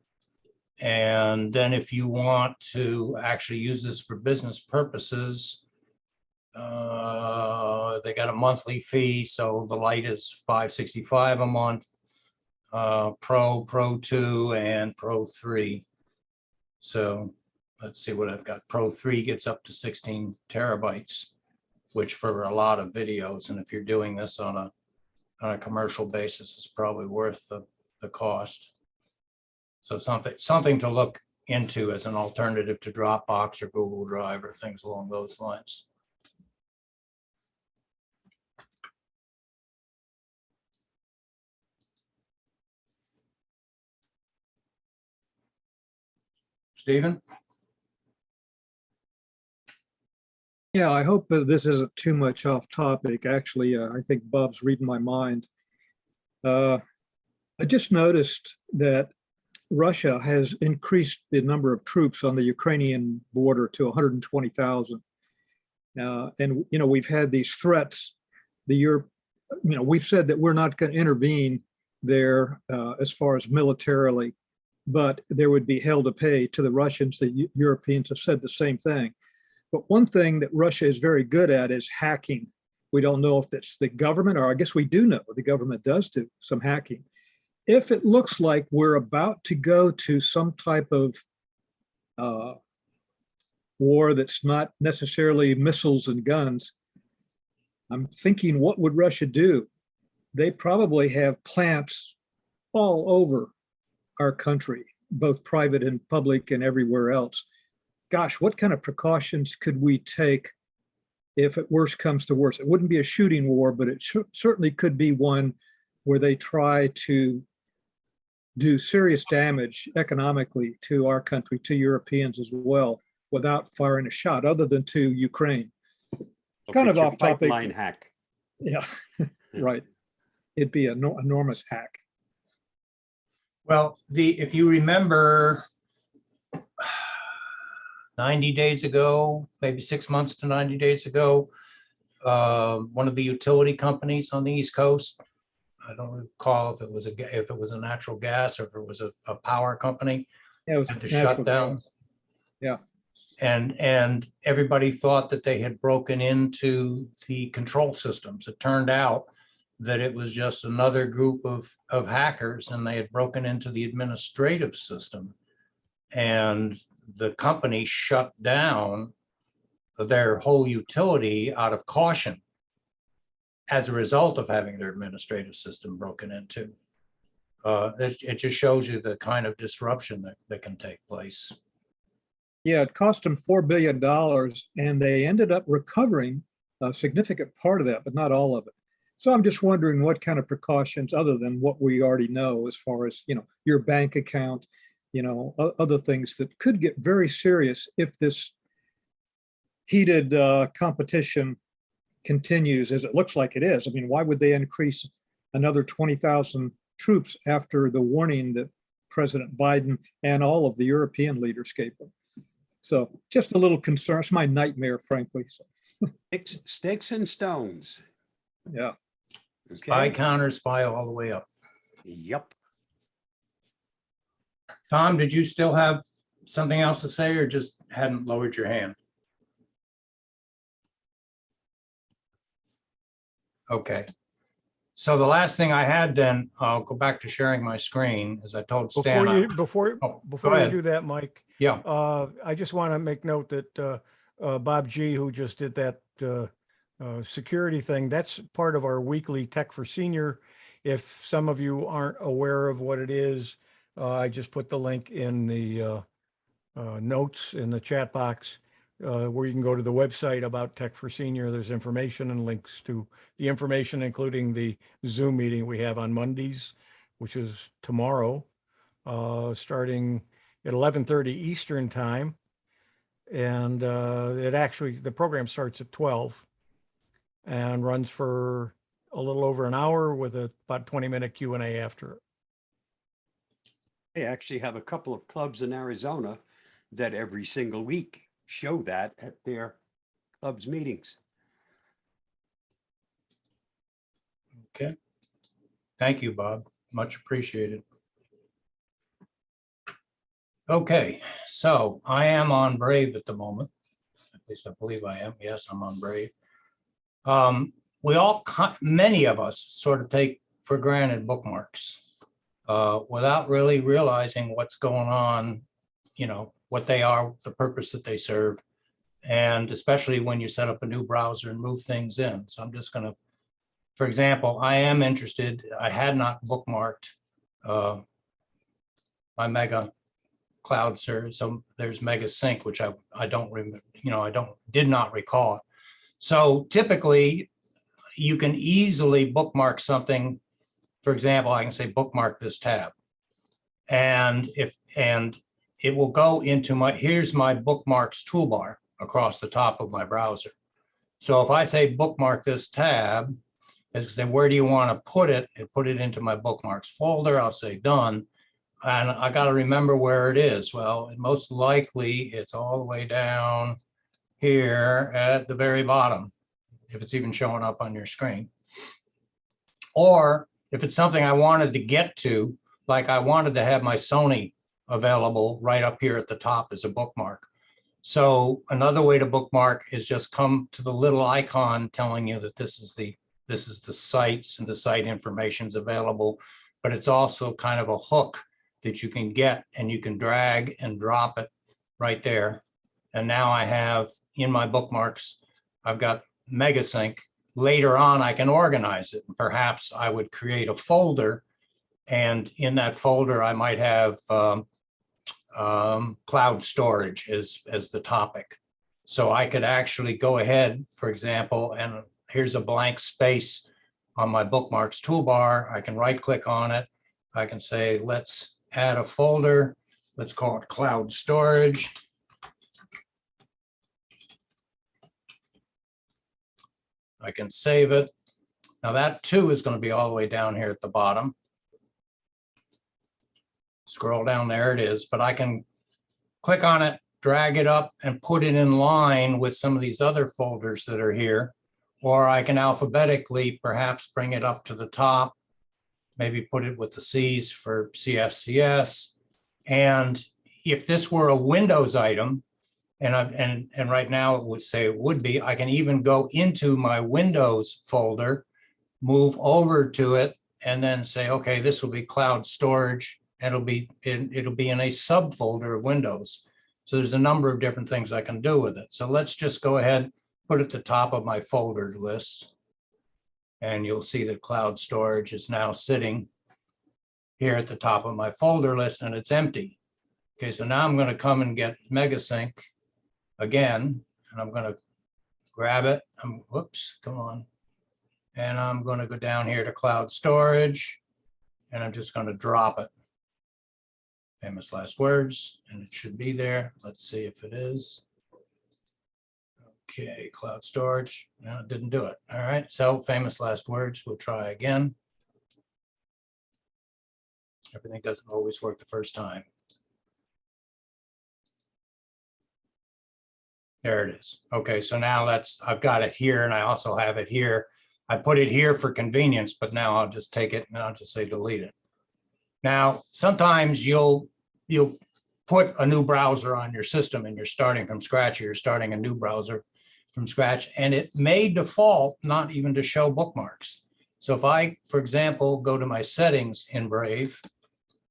And then if you want to actually use this for business purposes, they got a monthly fee. So the Lite is $565 a month, Pro, Pro 2, and Pro 3. So let's see what I've got. Pro 3 gets up to 16 terabytes, which for a lot of videos, and if you're doing this on a commercial basis, is probably worth the cost. So something to look into as an alternative to Dropbox or Google Drive or things along those lines. Stephen? Yeah, I hope that this isn't too much off topic. Actually, I think Bob's reading my mind. I just noticed that Russia has increased the number of troops on the Ukrainian border to 120,000. And, you know, we've had these threats. We've said that we're not going to intervene there as far as militarily, but there would be hell to pay to the Russians. The Europeans have said the same thing. But one thing that Russia is very good at is hacking. We don't know if that's the government, or I guess we do know the government does do some hacking. If it looks like we're about to go to some type of war that's not necessarily missiles and guns, I'm thinking, what would Russia do? They probably have plants all over our country, both private and public and everywhere else. Gosh, what kind of precautions could we take if it worse comes to worse? It wouldn't be a shooting war, but it certainly could be one where they try to do serious damage economically to our country, to Europeans as well, without firing a shot other than to Ukraine. Kind of off topic. Pipeline hack. Yeah, right. It'd be an enormous hack. Well, if you remember 90 days ago, maybe 6 months to 90 days ago, one of the utility companies on the East Coast, I don't recall if it was a natural gas or if it was a power company, Yeah, it was had to natural shut down. gas. Yeah. And everybody thought that they had broken into the control systems. It turned out that it was just another group of hackers, and they had broken into the administrative system. And the company shut down their whole utility out of caution as a result of having their administrative system broken into. It just shows you the kind of disruption that can take place. Yeah, it cost them $4 billion, and they ended up recovering a significant part of that, but not all of it. So I'm just wondering what kind of precautions, other than what we already know, as far as, you know, your bank account, you know, other things that could get very serious if this heated competition continues as it looks like it is. I mean, why would they increase another 20,000 troops after the warning that President Biden and all of the European leaders gave them? So just a little concern. It's my nightmare, frankly. So, Sticks and stones. yeah. Spy Okay. counter, spy all the way up. Yep. Tom, did you still have something else to say, or just hadn't lowered your hand? Okay. So the last thing I had, then I'll go back to sharing my screen, as I told Stan. Before go you ahead. do that, Mike, Yeah, I just want to make note that Bob G, who just did that security thing, that's part of our weekly Tech for Senior. If some of you aren't aware of what it is, I just put the link in the notes in the chat box where you can go to the website about Tech for Senior. There's information and links to the information, including the Zoom meeting we have on Mondays, which is tomorrow, starting at 11:30 Eastern time. And the program starts at 12 and runs for a little over an hour with about 20-minute Q&A after it. They actually have a couple of clubs in Arizona that every single week show that at their clubs meetings. Okay. Thank you, Bob. Much appreciated. Okay, so I am on Brave at the moment. At least I believe I am. Yes, I'm on Brave. We all, many of us sort of take for granted bookmarks without really realizing what's going on, you know, what they are, the purpose that they serve, and especially when you set up a new browser and move things in. So I'm just going to, for example, I am interested, I had not bookmarked my Mega Cloud service. So there's Mega Sync, which I don't remember, you know, did not recall. So typically you can easily bookmark something. For example, I can say bookmark this tab, and it will go into here's my bookmarks toolbar across the top of my browser. So if I say bookmark this tab, it's going to say, where do you want to put it? And put it into my bookmarks folder. I'll say done. And I got to remember where it is. Well, most likely it's all the way down here at the very bottom, if it's even showing up on your screen. Or if it's something I wanted to get to, like I wanted to have my Sony available right up here at the top as a bookmark. So another way to bookmark is just come to the little icon telling you that this is the sites and the site information is available, but it's also kind of a hook that you can get, and you can drag and drop it right there. And now I have in my bookmarks, I've got MegaSync. Later on, I can organize it. Perhaps I would create a folder, and in that folder, I might have cloud storage as the topic. So I could actually go ahead, for example, and here's a blank space on my bookmarks toolbar. I can right click on it. I can say, let's add a folder. Let's call it cloud storage. I can save it. Now that too is going to be all the way down here at the bottom. Scroll down, there it is, but I can click on it, drag it up, and put it in line with some of these other folders that are here. Or I can alphabetically perhaps bring it up to the top, maybe put it with the C's for CFCS. And if this were a Windows item, and right now it would say it would be, I can even go into my Windows folder, move over to it, and then say, okay, this will be cloud storage, and it'll be in a subfolder of Windows. So there's a number of different things I can do with it. So let's just go ahead, put it at the top of my folder list, and you'll see that cloud storage is now sitting here at the top of my folder list, and it's empty. Okay, so now I'm going to come and get MegaSync again, and I'm going to grab it. Whoops, come on. And I'm going to go down here to cloud storage, and I'm just going to drop it. Famous last words, and it should be there. Let's see if it is. Okay, cloud storage. No, it didn't do it. All right, so famous last words. We'll try again. Everything doesn't always work the first time. There it is. Okay, so now I've got it here, and I also have it here. I put it here for convenience, but now I'll just take it and I'll just say delete it. Now, sometimes you'll put a new browser on your system and you're starting from scratch, or you're starting a new browser from scratch, and it may default not even to show bookmarks. So if I, for example, go to my settings in Brave,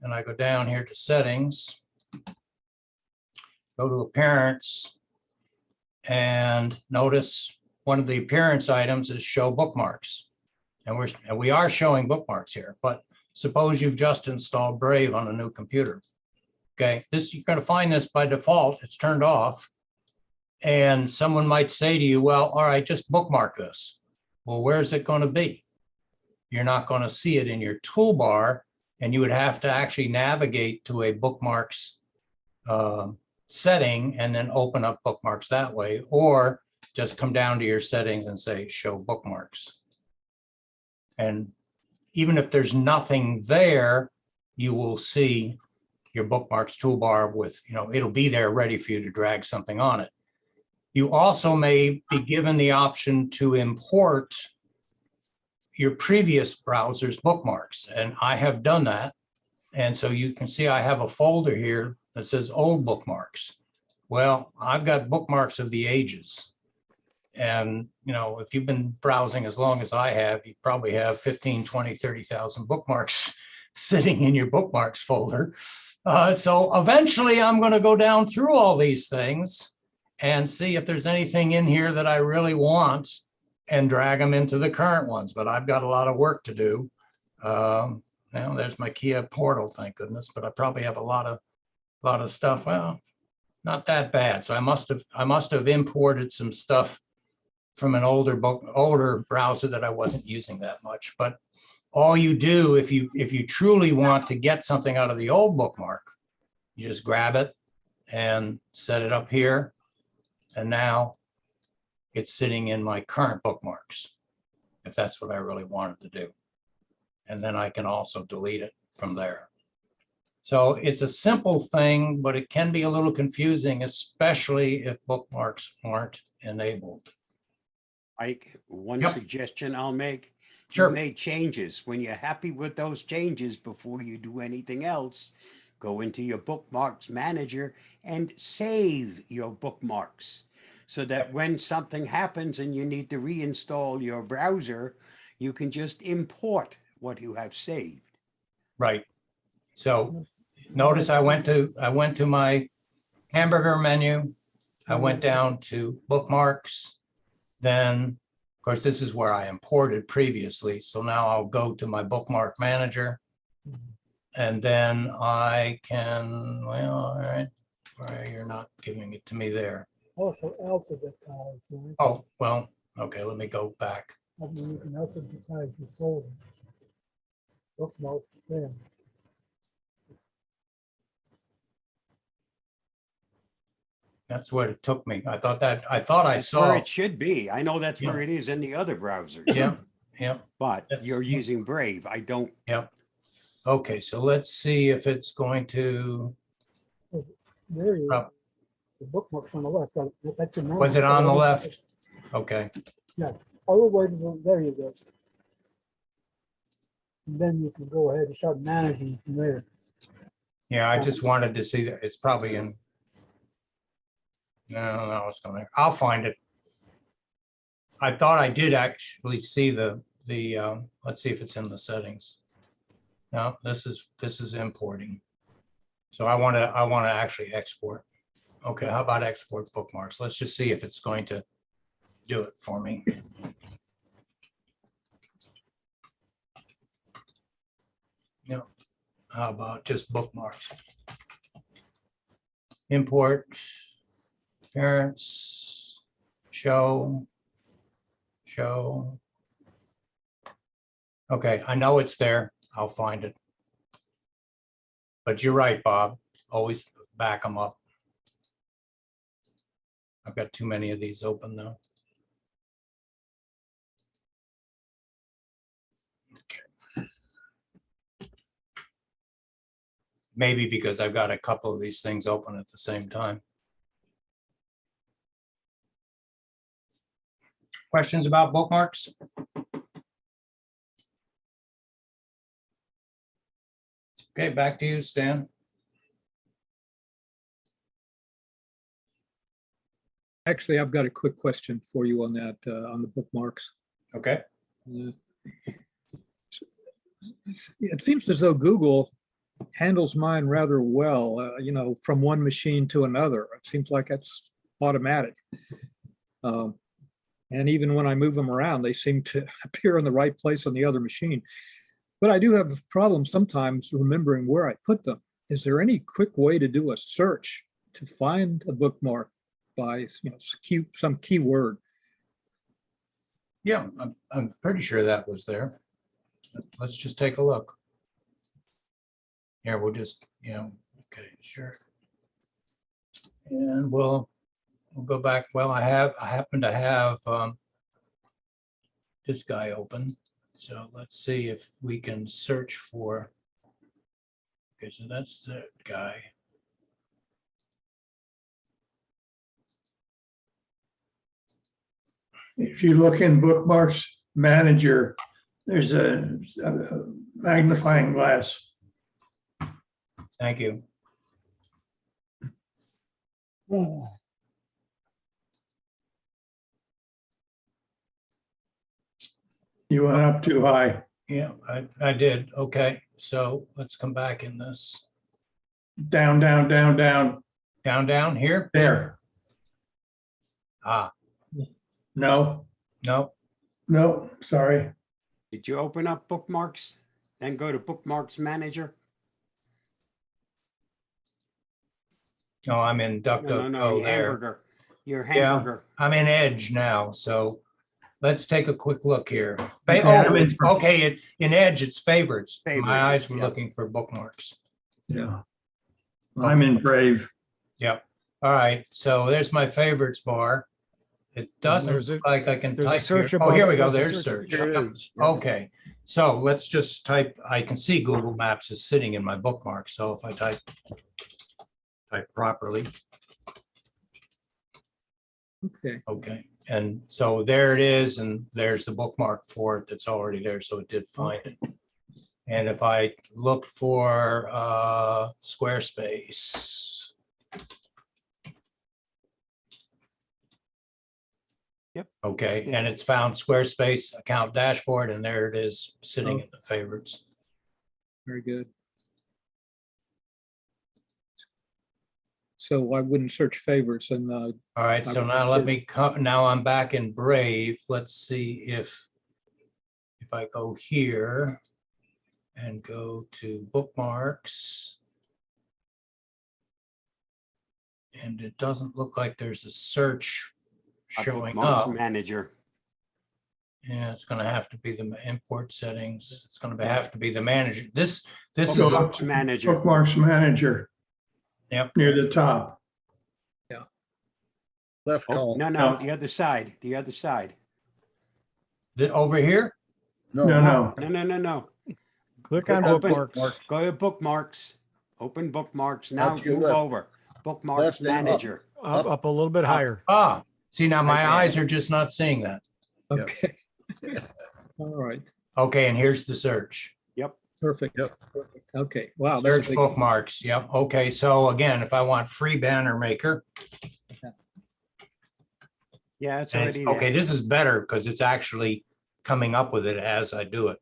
and I go down here to settings, go to appearance, and notice one of the appearance items is show bookmarks. And we are showing bookmarks here, but suppose you've just installed Brave on a new computer. Okay, you're going to find this by default, it's turned off. And someone might say to you, well, all right, just bookmark this. Well, where's it going to be? You're not going to see it in your toolbar, and you would have to actually navigate to a bookmarks setting and then open up bookmarks that way, or just come down to your settings and say show bookmarks. And even if there's nothing there, you will see your bookmarks toolbar with, it'll be there ready for you to drag something on it. You also may be given the option to import, your previous browser's bookmarks, and I have done that. And so you can see I have a folder here that says old bookmarks. Well, I've got bookmarks of the ages. And, you know, if you've been browsing as long as I have, you probably have 15, 20, 30,000 bookmarks sitting in your bookmarks folder. So eventually I'm going to go down through all these things and see if there's anything in here that I really want and drag them into the current ones. But I've got a lot of work to do. Now there's my Kia portal, thank goodness, but I probably have a lot of stuff. Well, not that bad. So I must have imported some stuff from an older browser that I wasn't using that much. But all you do, if you truly want to get something out of the old bookmark, you just grab it and set it up here. And now it's sitting in my current bookmarks, if that's what I really wanted to do. And then I can also delete it from there. So it's a simple thing, but it can be a little confusing, especially if bookmarks aren't enabled. Mike, one Yep. suggestion I'll make. Sure. You make changes. When you're happy with those changes, before you do anything else, go into your bookmarks manager and save your bookmarks, so that when something happens and you need to reinstall your browser, you can just import what you have saved. Right. So notice I went to my hamburger menu. I went down to bookmarks. Then, of course, this is where I imported previously. So now I'll go to my bookmark manager. And then I can, well, all right, well, you're not giving it to me there. Also alphabetize, right? Oh, well, okay, let me go back. I mean, you can alphabetize your folder. Bookmarks there. That's what it took me. I thought I That's where saw, it should be. I know that's where Yeah. it is in the other browsers. yeah, yeah, But That's- you're using Brave. I don't. yeah. Okay, so let's see if it's going to, There you Oh. go. The bookmarks on the left. That's your was it on the left? Okay, All the way to the, there you go. And then you can go ahead and start managing from there. yeah, I just wanted to see that. It's probably in. No, it's going to, I'll find it. I thought I did actually see the, let's see if it's in the settings. No, this is importing. So I want to actually export. Okay, how about export bookmarks? Let's just see if it's going to do it for me. No, how about just bookmarks? Import, parents, show. Okay, I know it's there. I'll find it. But you're right, Bob. Always back them up. I've got too many of these open now. Okay. Maybe because I've got a couple of these things open at the same time. Questions about bookmarks? Okay, back to you, Stan. Actually, I've got a quick question for you on that, on the bookmarks. Okay. It seems as though Google handles mine rather well, you know, from one machine to another. It seems like it's automatic. And even when I move them around, they seem to appear in the right place on the other machine. But I do have problems sometimes remembering where I put them. Is there any quick way to do a search to find a bookmark by, you know, some keyword? Yeah, I'm pretty sure that was there. Let's just take a look. Here, we'll just, you know, okay, sure. And we'll go back. Well, I happen to have this guy open. So let's see if we can search for, okay, so that's the guy. If you look in Bookmarks Manager, There's a magnifying glass. Thank you. You went up too high. Yeah, I did. Okay, so let's come back in this. Down, down, down, down. Down here? There. Ah, No, no. no, sorry. Did you open up bookmarks? Then go to bookmarks manager? No, I'm in No, no, no, your there. hamburger. Your Yeah. hamburger. I'm in Edge now, so let's take a quick look here. Okay, I'm in- Okay, in Edge, it's favorites. My Favorites, eyes were yeah. looking for bookmarks. Yeah. I'm in Brave. Yep. All right, so there's my favorites bar. It doesn't there's a- look like I can there's a type search here. Oh, here above- we go. there's a There's search. search. Here it is. Yeah. Okay, so let's just type, I can see Google Maps is sitting in my bookmark, so if I type properly, Okay. okay. And so there it is, and there's the bookmark for it that's already there, so it did find it. And if I look for Squarespace. Yep. Okay, and it's found Squarespace account dashboard, and there it is sitting in the favorites. Very good. So I wouldn't search favorites and All right, so I- now let me come, now I'm back in Brave. Let's see if I go here and go to bookmarks. And it doesn't look like there's a search showing Bookmarks up. manager. Yeah, it's gonna have to be the import settings. It's gonna have to be the manager. This is, Bookmarks manager. Bookmarks manager. Yep. Near the top. Left Oh, column. no, no, the other side, the other side. over here. No, no. No, no, no, no. Click on Open- bookmarks. Go to bookmarks, open bookmarks. Now to your move left. over. Bookmarks Left and up. manager. Up a little bit higher. Ah, see, now my Right there. eyes are just not seeing that. Yeah. okay. All right. Okay, and here's the search. Perfect. Yep. Perfect. Okay. Wow. That's a Search big, bookmarks. Yep. Okay, so again, if I want free banner maker, Yeah, it's and it's, already okay, there. this is better because it's actually coming up with it as I do it.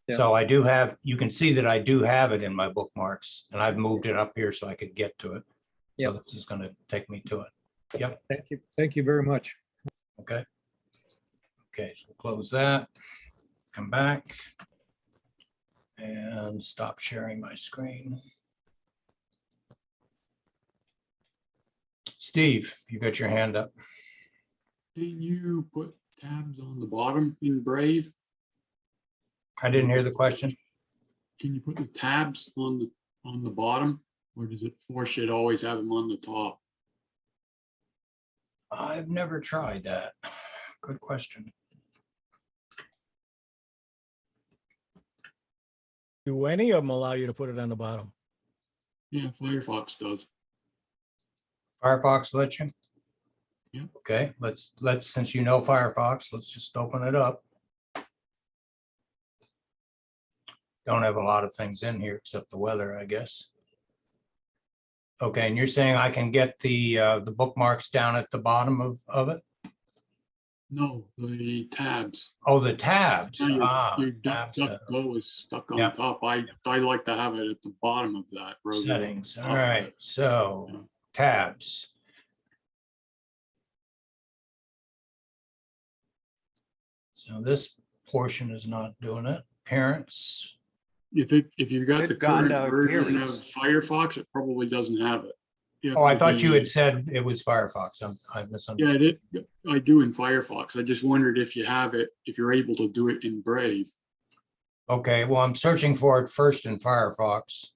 Yeah. So I do have, you can see that I do have it in my bookmarks, and I've moved it up here so I could get to it. So Yep. this is going to take me to it. Yep. thank you. Thank you very much. Okay. Okay, so we'll close that, come back and stop sharing my screen. Steve, you got your hand up. Can you put tabs on the bottom in Brave? I didn't hear the question. Can you put the tabs on the bottom, or does it force you to always have them on the top? I've never tried that. Good question. Do any of them allow you to put it on the bottom? Yeah, Firefox does. Firefox lets you? Yeah. Okay, let's, since you know Firefox, let's just open it up. Don't have a lot of things in here except the weather, I guess. Okay, and you're saying I can get the bookmarks down at the bottom of it? No, the tabs. Oh, the tabs. Now Ah, Your tabs, DuckDuckGo is stuck on Yeah. top. I like to have it at the bottom of that. rather than settings. top All of right, it. so tabs. So this portion is not doing it. Parents. If you've got Good the God, current version of appearance. Firefox, it probably doesn't have it. have Oh, I to thought you be- had said it was Firefox. I Yeah, misunderstood. I do in Firefox. I just wondered if you have it, if you're able to do it in Brave. Okay, well, I'm searching for it first in Firefox.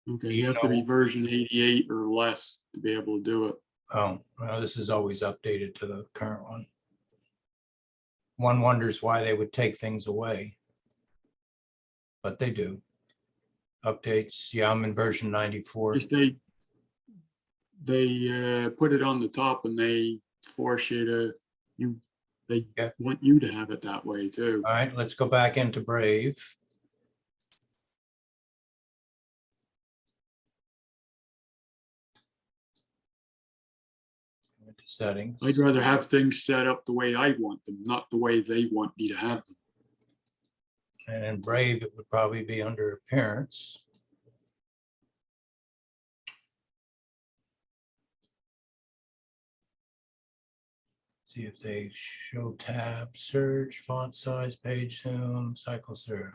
Okay, You you have to be know- version 88 or less to be able to do it. Oh, well, this is always updated to the current one. One wonders why they would take things away. But they do. Updates, yeah, I'm in version 94. Just they put it on the top and they force you to, They Yeah. want you to have it that way too. All right, let's go back into Brave. Into settings. I'd rather have things set up the way I want them, not the way they want me to have them. And in Brave, it would probably be under appearance. See if they show tab, search, font size, page zoom, cycle through.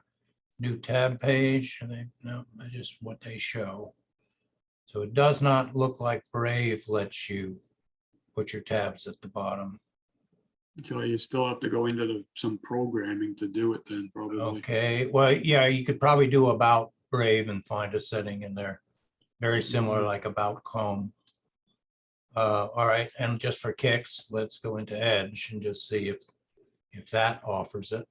New tab page, and they, no, that's just what they show. So it does not look like Brave lets you put your tabs at the bottom. So you still have to go into some programming to do it then, probably. Okay, well, yeah, you could probably do about Brave and find a setting in there. Very similar, like about Chrome. All right, and just for kicks, let's go into Edge and just see if that offers it.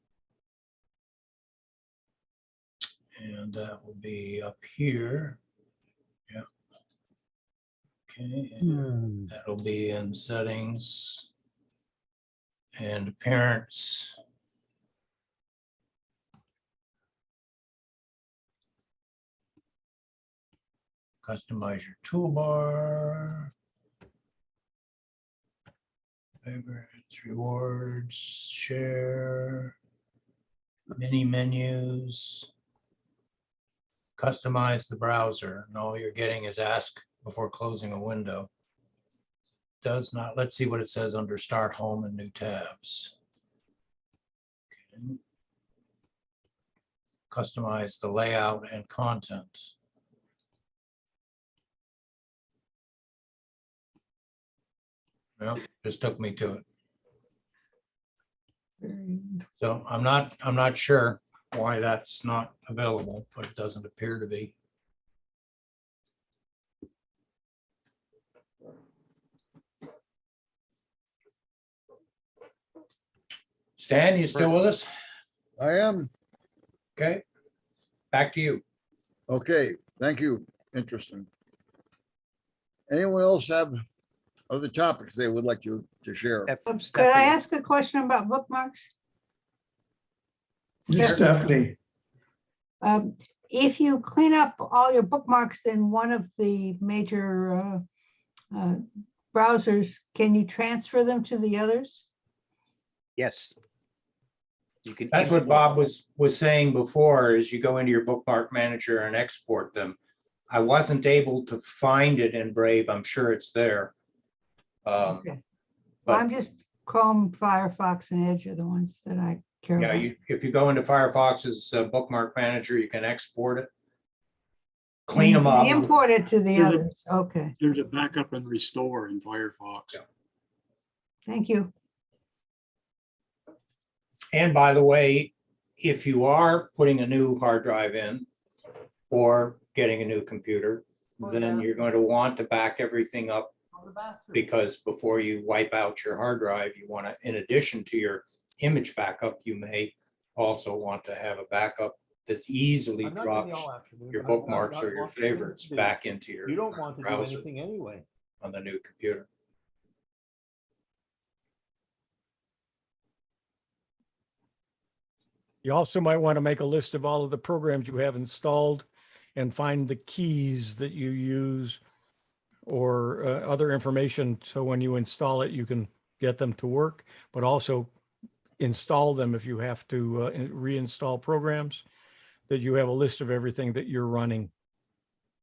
And that will be up here. Yeah. Okay, and that'll be in settings and appearance. Customize your toolbar. Favorites, rewards, share, mini menus. Customize the browser, and all you're getting is ask before closing a window. Does not, let's see what it says under Start Home and New Tabs. Okay. Customize the layout and content. Well, just took me to it. So I'm not sure why that's not available, but it doesn't appear to be. Stan, you still with us? I am. Okay, back to you. Okay, thank you. Interesting. Anyone else have other topics they would like to share? Could I Stephanie. ask a question about bookmarks? Stephanie, If you clean up all your bookmarks in one of the major browsers, can you transfer them to the others? Yes. You can. That's what Bob was saying before, is you go into your bookmark manager and export them. I wasn't able to find it in Brave. I'm sure it's there. Okay. Well, but- I'm just Chrome, Firefox, and Edge are the ones that I care Yeah, about. if you go into Firefox's bookmark manager, you can export it. Clean them up. Import it to the There's a- others. Okay, There's a backup and restore in Firefox. Yeah. thank you. And by the way, if you are putting a new hard drive in or getting a new computer, then you're going to want to back everything up, because before you wipe out your hard drive, you want to, in addition to your image backup, you may also want to have a backup that easily drops your bookmarks or your favorites back into your You don't want to do browser anything anyway. on the new computer. You also might want to make a list of all of the programs you have installed and find the keys that you use or other information. So when you install it, you can get them to work, but also install them if you have to reinstall programs, that you have a list of everything that you're running.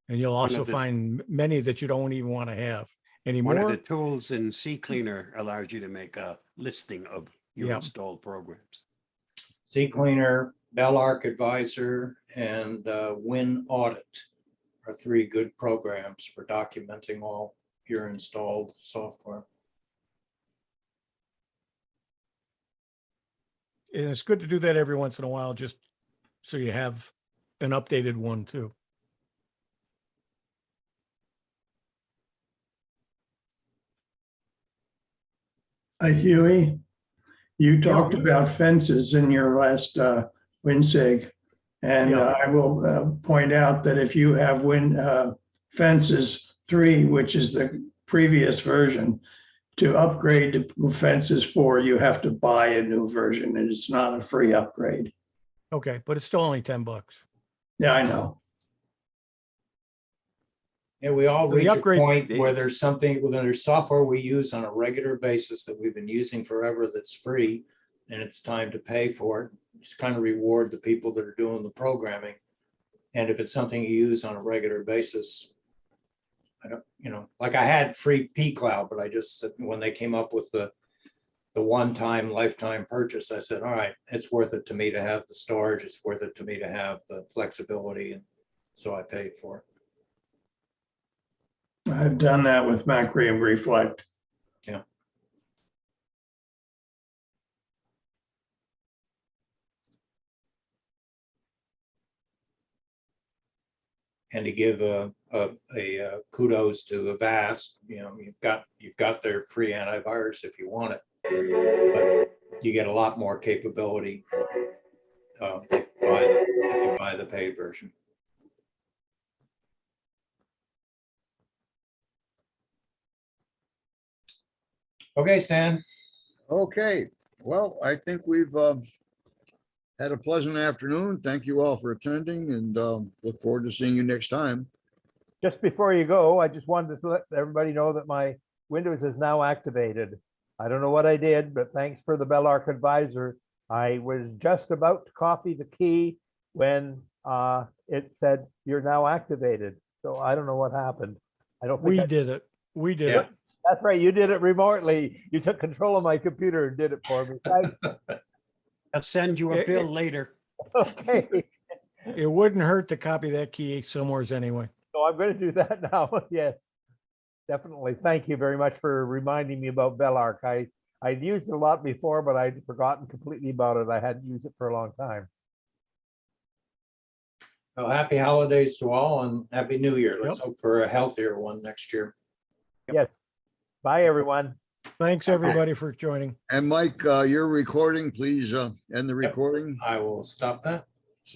And you'll also find many that you don't even want to have anymore. One of the tools in CCleaner allows you to make a listing of your Yeah. installed programs. CCleaner, BellArc Advisor, and Win Audit are three good programs for documenting all your installed software. And it's good to do that every once in a while, just so you have an updated one too. Huey, you talked about fences in your last WinSig. And Yeah. I will point out that if you have fences 3, which is the previous version, to upgrade to Fences 4, you have to buy a new version and it's not a free upgrade. Okay, but it's still only $10. Yeah, I know. And we all The reach a upgrades- point where there's something, where there's software we use on a regular basis that we've been using forever that's free, and it's time to pay for it. Just kind of reward the people that are doing the programming. And if it's something you use on a regular basis, I don't, like I had free P Cloud, but I just, when they came up with the one-time lifetime purchase, I said, all right, it's worth it to me to have the storage. It's worth it to me to have the flexibility. And so I paid for it. I've done that with Macri and Reflect. Yeah. And to give a kudos to Avast, you've got their free antivirus if you want it, but you get a lot more capability if you buy the paid version. Okay, Stan. Okay, well, I think we've had a pleasant afternoon. Thank you all for attending and look forward to seeing you next time. Just before you go, I just wanted to let everybody know that my Windows is now activated. I don't know what I did, but thanks for the Bellark advisor. I was just about to copy the key when it said you're now activated. So I don't know what happened. I don't think We I- did it. We did Yeah. it. That's right. You did it remotely. You took control of my computer and did it for me. Thanks. I'll send you a It- bill later. Okay. It wouldn't hurt to copy that key somewheres anyway. So I'm going to do that now. Yes, definitely. Thank you very much for reminding me about Bellark. I'd used it a lot before, but I'd forgotten completely about it. I hadn't used it for a long time. Well, happy holidays to all and happy new year. Let's Yep. hope for a healthier one next year. Yes. Bye, everyone. Thanks, everybody, for joining. And Mike, your recording, please end the recording. I will stop that.